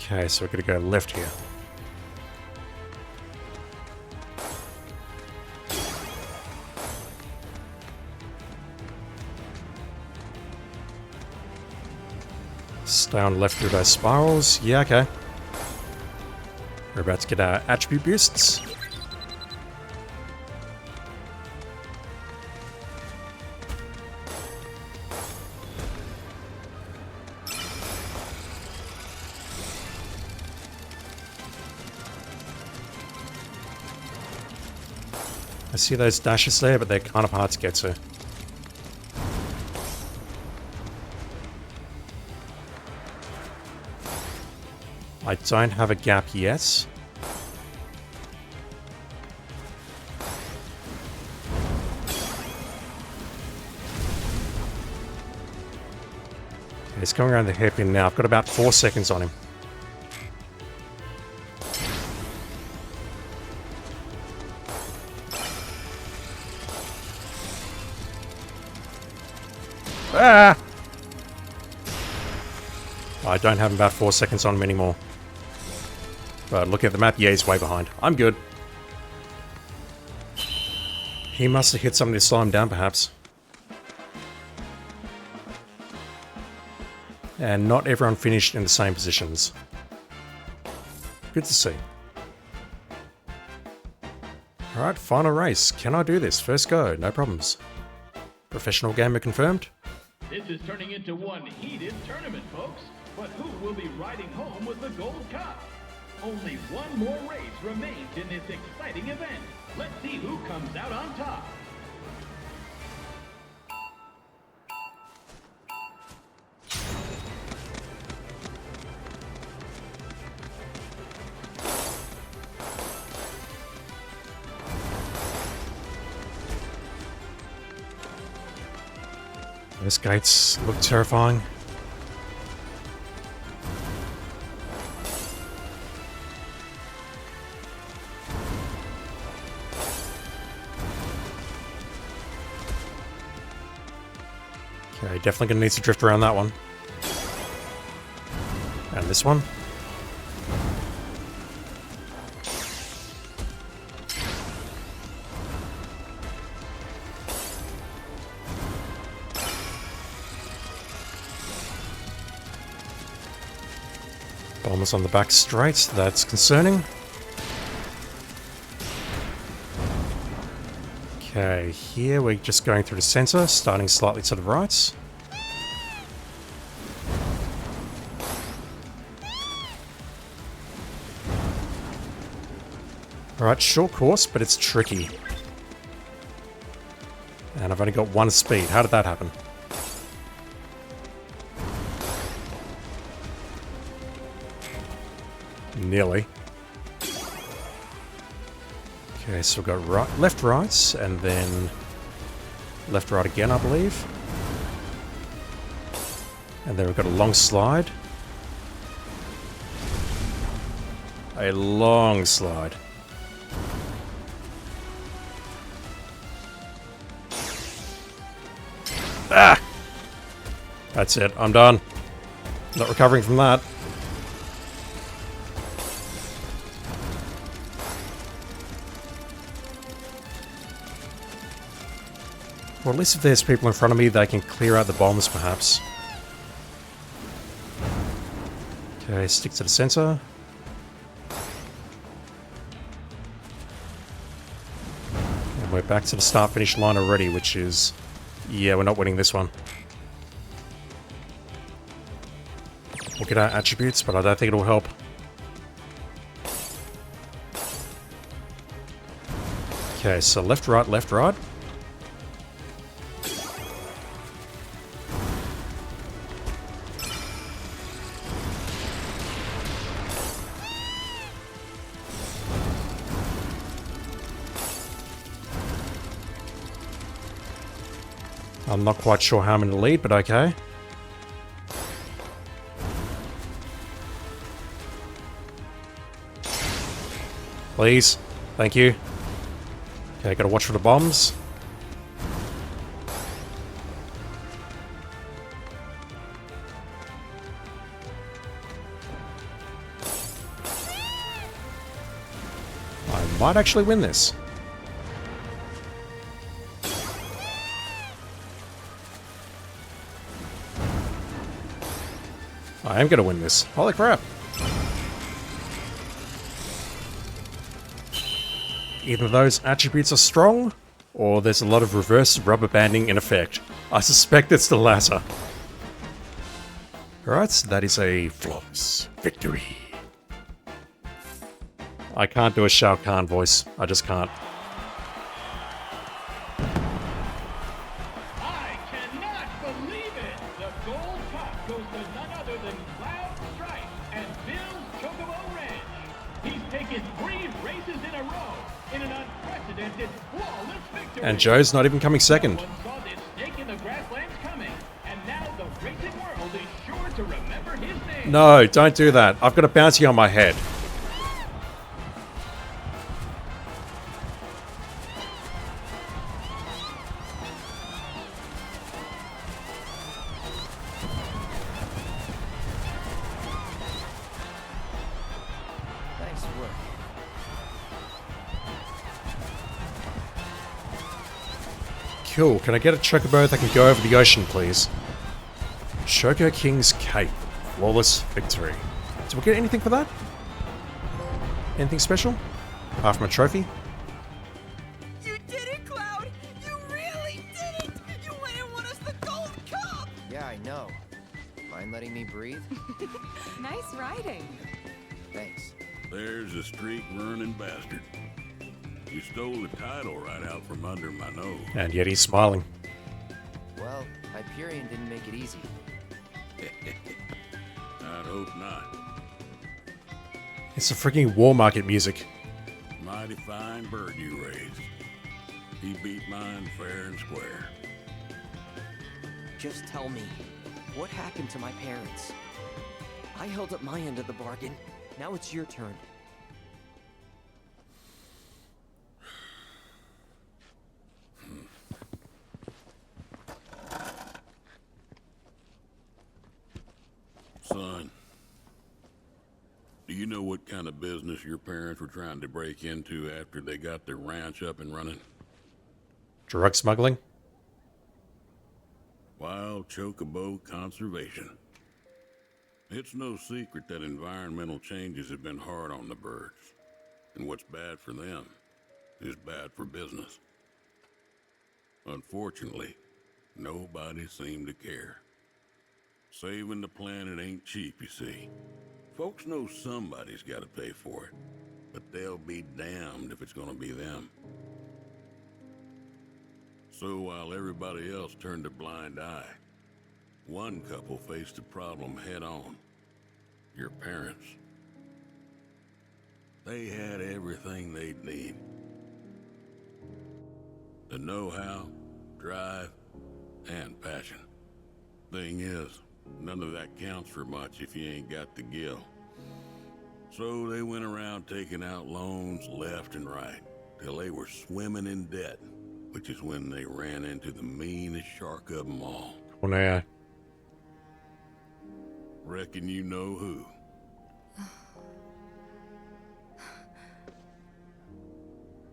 A: Okay, so we're gonna go left here. Stay on left through those spirals. Yeah, okay. We're about to get our attribute boosts. I see those dashes there, but they're kind of hard to get to. I don't have a gap yet. He's coming around the hairpin now. I've got about 4 seconds on him. Ah! I don't have about 4 seconds on him anymore. But looking at the map, yeah, he's way behind. I'm good. He must have hit something to slow him down, perhaps. And not everyone finished in the same positions. Good to see. Alright, final race. Can I do this? First go, no problems. Professional gamer confirmed.
G: This is turning into one heated tournament, folks. But who will be riding home with the Gold Cup? Only one more race remains in this exciting event. Let's see who comes out on top.
A: Those gates look terrifying. Okay, definitely gonna need to drift around that one. And this one. Bombers on the back straight, that's concerning. Okay, here we're just going through the center, starting slightly to the right. Alright, short course, but it's tricky. And I've only got 1 speed. How did that happen? Nearly. Okay, so we've got right, left, right, and then left, right again, I believe. And then we've got a long slide. A long slide. Ah! That's it, I'm done. Not recovering from that. Or at least if there's people in front of me, they can clear out the bombs, perhaps. Okay, stick to the center. And we're back to the start-finish line already, which is... yeah, we're not winning this one. We'll get our attributes, but I don't think it'll help. Okay, so left, right, left, right. I'm not quite sure how I'm in the lead, but okay. Please. Thank you. Okay, gotta watch for the bombs. I might actually win this. I am gonna win this. Holy crap. Either those attributes are strong, or there's a lot of reverse rubber banding in effect. I suspect it's the latter. Alright, so that is a flawless victory. I can't do a Shao Kahn voice. I just can't.
G: I cannot believe it! The Gold Cup goes to none other than Cloud Strife and Bill's Chocobo Ranch. He's taken 3 races in a row in an unprecedented, flawless victory.
A: And Joe's not even coming second.
G: No one saw this snake in the grasslands coming, and now the racing world is sure to remember his name.
A: No, don't do that. I've got a bounty on my head.
F: Nice work.
A: Cool. Can I get a chocobo that can go over the ocean, please? Choco King's Cape. Flawless victory. Did we get anything for that? Anything special? Apart from a trophy?
C: You did it, Cloud! You really did it! You went and won us the Gold Cup!
F: Yeah, I know. Mind letting me breathe?
H: Nice riding.
F: Thanks.
D: There's a streak-running bastard. You stole the title right out from under my nose.
A: And yet he's smiling.
F: Well, Hyperion didn't make it easy.
D: I'd hope not.
A: It's the freaking War Market music.
D: Mighty fine bird you raised. He beat mine fair and square.
C: Just tell me, what happened to my parents? I held up my end of the bargain. Now it's your turn.
D: Son, do you know what kind of business your parents were trying to break into after they got their ranch up and running?
A: Drug smuggling?
D: Wild chocobo conservation. It's no secret that environmental changes have been hard on the birds. And what's bad for them is bad for business. Unfortunately, nobody seemed to care. Saving the planet ain't cheap, you see. Folks know somebody's got to pay for it, but they'll be damned if it's gonna be them. So while everybody else turned a blind eye, one couple faced the problem head on. Your parents. They had everything they'd need. The know-how, drive, and passion. Thing is, none of that counts for much if you ain't got the gil. So they went around taking out loans left and right, till they were swimming in debt, which is when they ran into the meanest shark of them all.
A: Corneo.
D: Reckon you know who.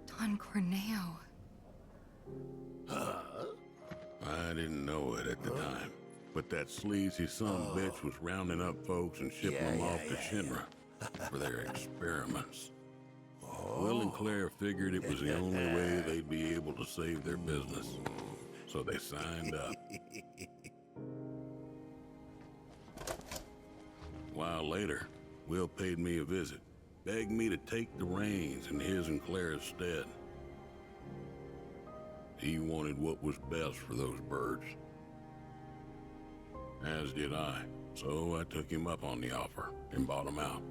H: Don Corneo.
D: I didn't know it at the time, but that sleazy son-of-a-bitch was rounding up folks and shipping them off to Shinra for their experiments. Will and Claire figured it was the only way they'd be able to save their business, so they signed up. A while later, Will paid me a visit, begged me to take the reins in his and Claire's stead. He wanted what was best for those birds. As did I, so I took him up on the offer and bought him out.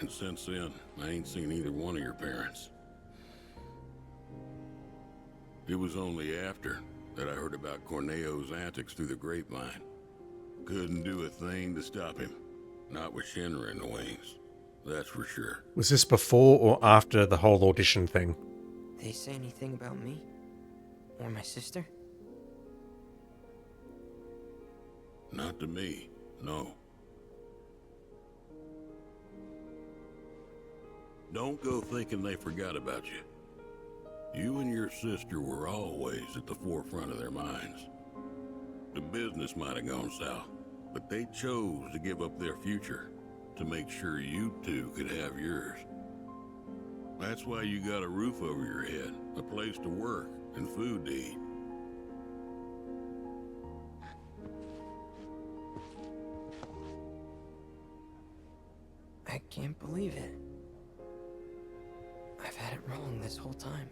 D: And since then, I ain't seen either one of your parents. It was only after that I heard about Corneo's antics through the grapevine. Couldn't do a thing to stop him. Not with Shinra in the wings, that's for sure.
A: Was this before or after the whole audition thing?
C: They say anything about me? Or my sister?
D: Not to me, no. Don't go thinking they forgot about you. You and your sister were always at the forefront of their minds. The business might have gone south, but they chose to give up their future to make sure you two could have yours. That's why you got a roof over your head, a place to work, and food to eat.
C: I can't believe it. I've had it wrong this whole time.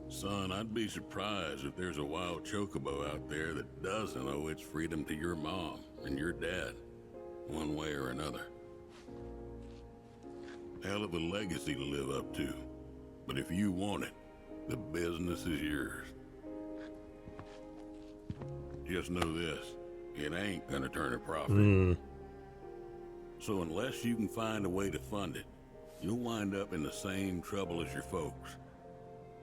D: Son, I'd be surprised if there's a wild chocobo out there that doesn't owe its freedom to your mom and your dad, one way or another. Hell of a legacy to live up to, but if you want it, the business is yours. Just know this, it ain't gonna turn a profit. So unless you can find a way to fund it, you'll wind up in the same trouble as your folks.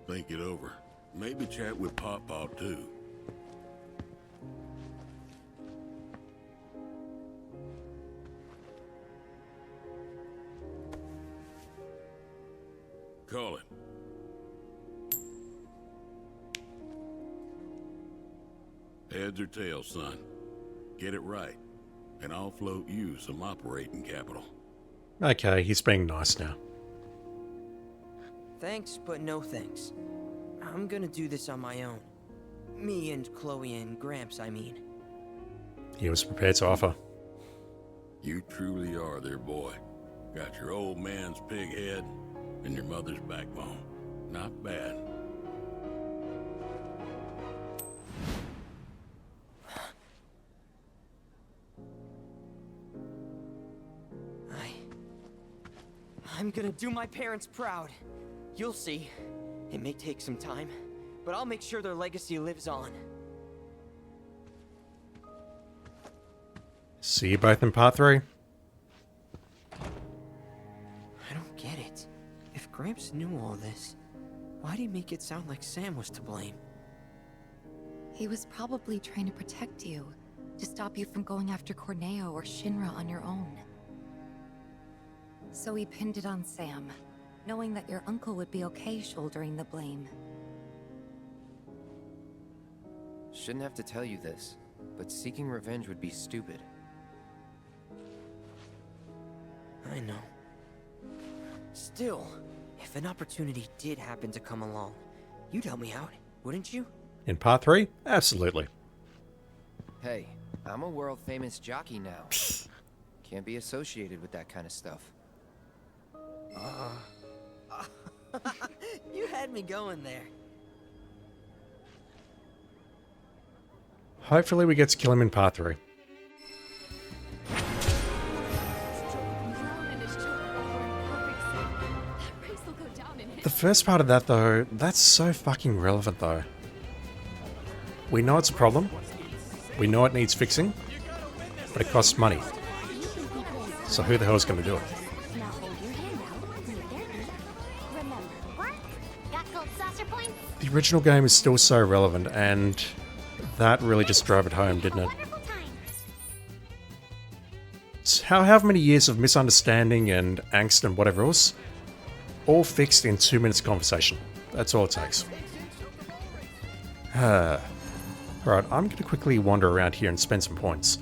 D: Think it over. Maybe chat with Pawpaw too. Call it. Heads or tails, son. Get it right, and I'll float you some operating capital.
A: Okay, he's being nice now.
C: Thanks, but no thanks. I'm gonna do this on my own. Me and Chloe and Gramps, I mean.
A: He was prepared to offer.
D: You truly are their boy. Got your old man's pig head and your mother's backbone. Not bad.
C: I'm gonna do my parents proud. You'll see. It may take some time, but I'll make sure their legacy lives on.
A: See you both in part 3.
C: I don't get it. If Gramps knew all this, why'd he make it sound like Sam was to blame?
H: He was probably trying to protect you, to stop you from going after Corneo or Shinra on your own. So he pinned it on Sam, knowing that your uncle would be okay shouldering the blame.
F: Shouldn't have to tell you this, but seeking revenge would be stupid.
C: I know. Still, if an opportunity did happen to come along, you'd help me out, wouldn't you?
A: In part 3? Absolutely.
F: Hey, I'm a world-famous jockey now. Can't be associated with that kind of stuff.
C: You had me going there.
A: Hopefully we get to kill him in part 3.
H: Drown and his children were in perfect sync. That race will go down
A: The first part of that, though, that's so fucking relevant, though. We know it's a problem. We know it needs fixing. But it costs money. So who the hell is going to do it?
B: Now hold your hand out. There be. Remember, what? Got gold saucer points?
A: The original game is still so relevant, and that really just drove it home, didn't it?
B: Wonderful time.
A: However many years of misunderstanding and angst and whatever else, all fixed in 2 minutes conversation. That's all it takes. Alright, I'm going to quickly wander around here and spend some points.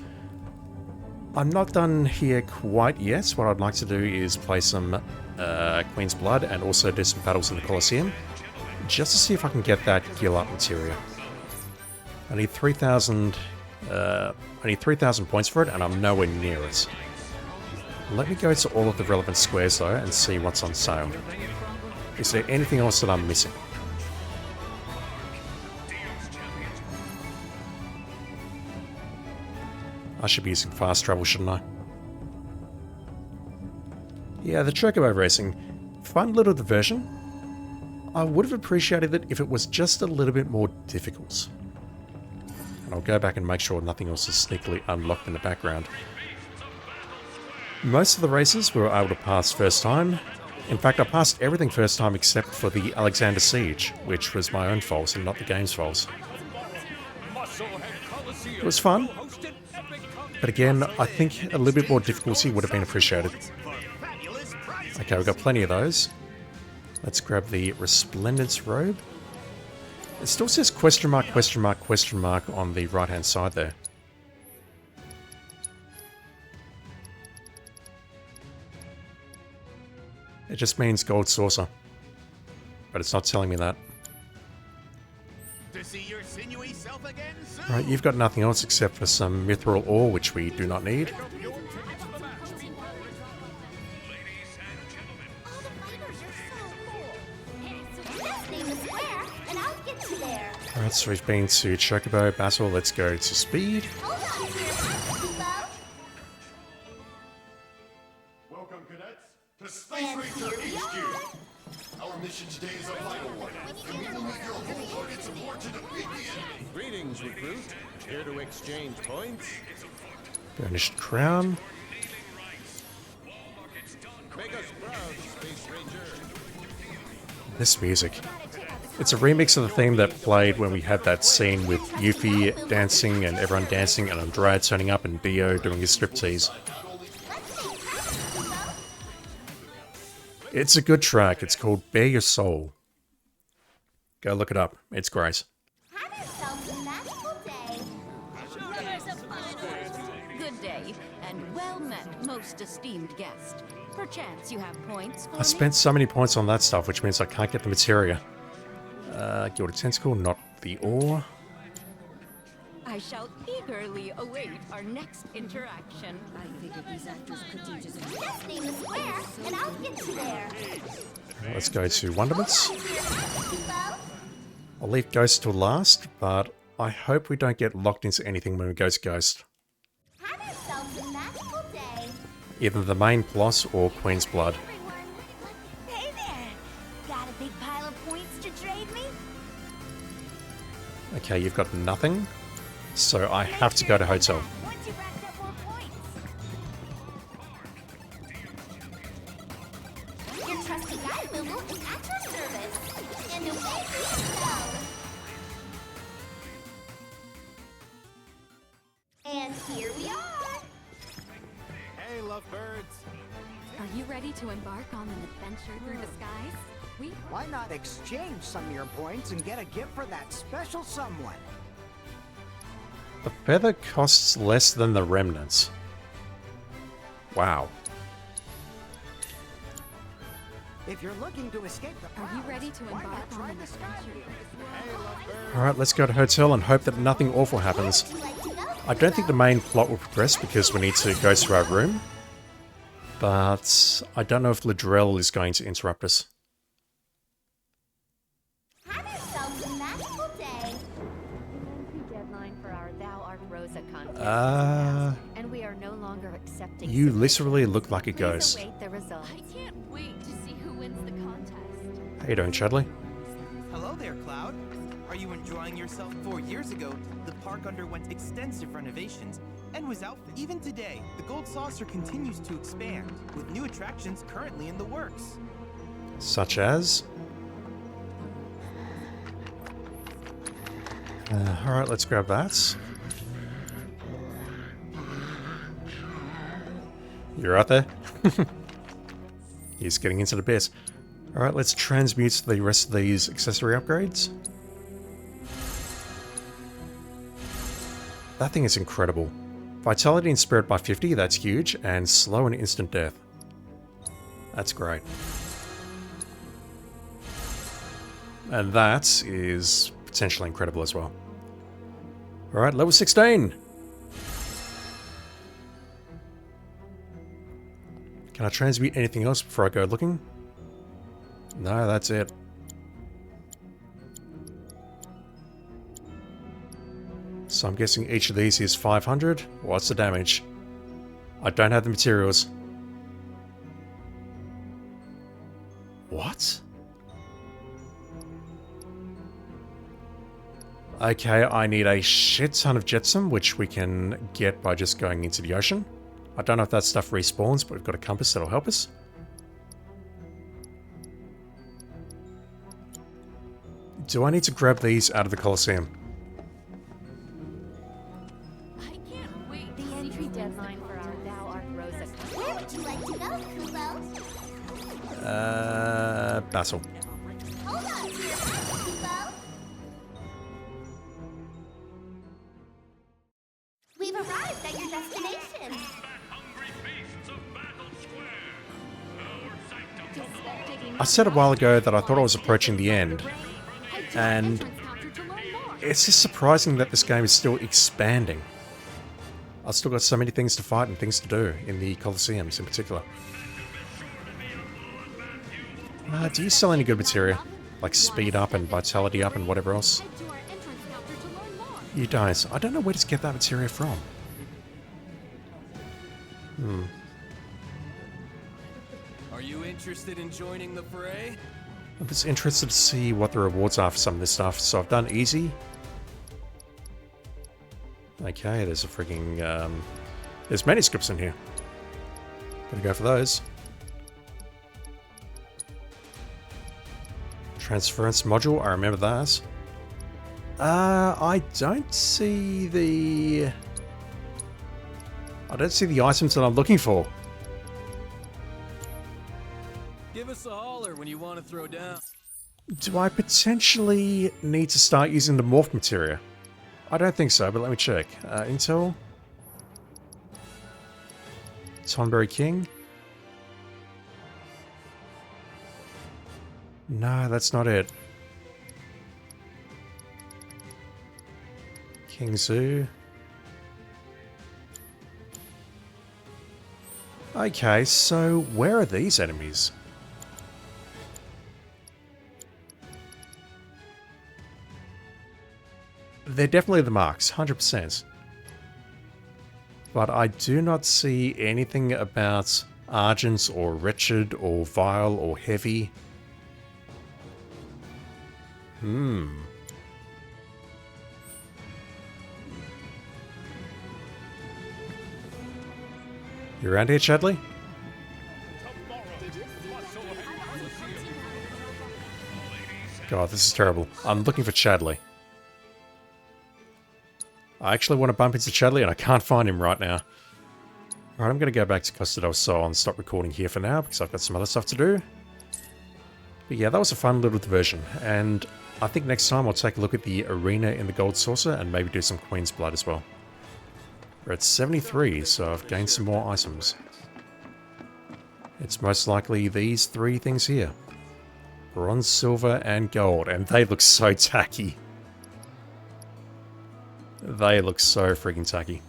A: I'm not done here quite yet. What I'd like to do is play some Queen's Blood and also do some battles in the Colosseum, just to see if I can get that gear up materia. I need 3,000 points for it, and I'm nowhere near it. Let me go to all of the relevant squares though and see what's on sale. Is there anything else that I'm missing? I should be using fast travel, shouldn't I? Yeah, the Chocobo racing. Fun little diversion. I would have appreciated it if it was just a little bit more difficult. And I'll go back and make sure nothing else is sneakily unlocked in the background. Most of the races we were able to pass first time. In fact, I passed everything first time except for the Alexander Siege, which was my own fault and not the game's fault. It was fun, but again, I think a little bit more difficulty would have been appreciated. Okay, we've got plenty of those. Let's grab the Resplendence Robe. It still says question mark, question mark, question mark on the right-hand side there. It just means gold saucer. But it's not telling me that. Right, you've got nothing else except for some mithril ore, which we do not need. Alright, so we've been to Chocobo Battle, let's go to Speed.
I: Welcome, cadets, to Space Ranger HQ. Our mission today is a vital one, and we will need your wholehearted support to defeat the enemy.
J: Greetings, recruit. Here to exchange points.
A: Burnished Crown.
J: Make us proud, Space Ranger.
A: This music. It's a remix of the theme that played when we had that scene with Yuffie dancing and everyone dancing and Andrea turning up and Dio doing his striptease. It's a good track. It's called Bare Your Soul. Go look it up. It's great.
B: Good day, and well met, most esteemed guest. Perchance you have points for
A: I spent so many points on that stuff, which means I can't get the materia. Gilded Tentacle, not the ore.
B: I shall eagerly await our next interaction. I figured these actors could do just
K: Just name the square, and I'll get you there.
A: Let's go to Wonderments. I'll leave Ghost till last, but I hope we don't get locked into anything when we go to Ghost.
K: Have yourselves a magical day.
A: Either the main plot or Queen's Blood.
K: Hey there. Got a big pile of points to trade me?
A: Okay, you've got nothing, so I have to go to Hotel.
K: Once you've racked up more points. Your trusty guide, Moogle, is at your service. And away we go. And here we are.
J: Hey, lovebirds.
H: Are you ready to embark on an adventure through the skies?
L: Why not exchange some of your points and get a gift for that special someone?
A: The feather costs less than the remnants. Wow.
L: If you're looking to escape the
H: Are you
L: clouds,
H: ready to
L: why
H: embark
L: not
H: on
L: try
H: an
L: the sky
H: adventure?
L: view?
A: Alright, let's go to Hotel and hope that nothing awful happens. I don't think the main plot will progress because we need to go to our room. But I don't know if Ladrell is going to interrupt us.
K: Have yourselves a magical day.
B: deadline for our Thou Art Rosa contest.
H: And we are no longer accepting.
A: You literally look like a ghost.
H: Await the results.
B: I can't wait to see who wins the contest.
A: How you doing, Chadley?
M: Hello there, Cloud. Are you enjoying yourself? 4 years ago, the park underwent extensive renovations and was out. Even today, the Gold Saucer continues to expand, with new attractions currently in the works.
A: Such as? Alright, let's grab that. You're out there? He's getting into the bit. Alright, let's transmute the rest of these accessory upgrades. That thing is incredible. Vitality and Spirit by 50, that's huge, and slow and instant death. That's great. And that is potentially incredible as well. Alright, level 16! Can I transmute anything else before I go looking? No, that's it. So I'm guessing each of these is 500. What's the damage? I don't have the materials. What? Okay, I need a shit ton of Jetsam, which we can get by just going into the ocean. I don't know if that stuff respawns, but we've got a compass that'll help us. Do I need to grab these out of the Colosseum?
K: I can't wait. The entry deadline for our Thou Art Rosa. Where would you like to go, Kubo?
A: Basil.
K: Hold on to your horse, Kubo. We've arrived at your destination.
A: I said a while ago that I thought I was approaching the end, and it's just surprising that this game is still expanding. I've still got so many things to fight and things to do in the Colosseums in particular. Do you sell any good materia? Like speed up and vitality up and whatever else? You don't. I don't know where to get that materia from.
E: Are you interested in joining the fray?
A: I'm just interested to see what the rewards are for some of this stuff. So I've done easy. Okay, there's a freaking... there's manuscripts in here. Gonna go for those. Transference module, I remember that. I don't see the... I don't see the items that I'm looking for.
E: Give us a holler when you want to throw down.
A: Do I potentially need to start using the morph materia? I don't think so, but let me check. Intel. Tonberry King. No, that's not it. King Zoo. Okay, so where are these enemies? They're definitely the marks, 100%. But I do not see anything about Argent or Wretched or Vile or Heavy. You around here, Chadley? God, this is terrible. I'm looking for Chadley. I actually want to bump into Chadley and I can't find him right now. Alright, I'm going to go back to Costa del Sol and stop recording here for now because I've got some other stuff to do. But yeah, that was a fun little diversion, and I think next time I'll take a look at the arena in the Gold Saucer and maybe do some Queen's Blood as well. We're at 73, so I've gained some more items. It's most likely these three things here. Bronze, silver, and gold, and they look so tacky. They look so freaking tacky.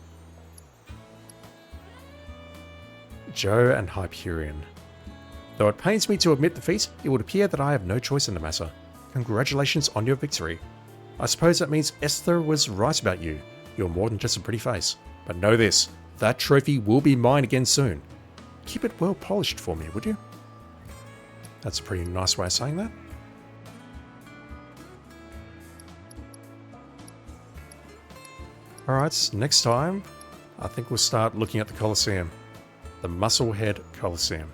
A: Joe and Hyperion. Though it pains me to admit defeat, it would appear that I have no choice in the matter. Congratulations on your victory. I suppose that means Esther was right about you. You're more than just a pretty face. But know this, that trophy will be mine again soon. Keep it well polished for me, would you? That's a pretty nice way of saying that. Alright, next time, I think we'll start looking at the Colosseum. The Musclehead Colosseum.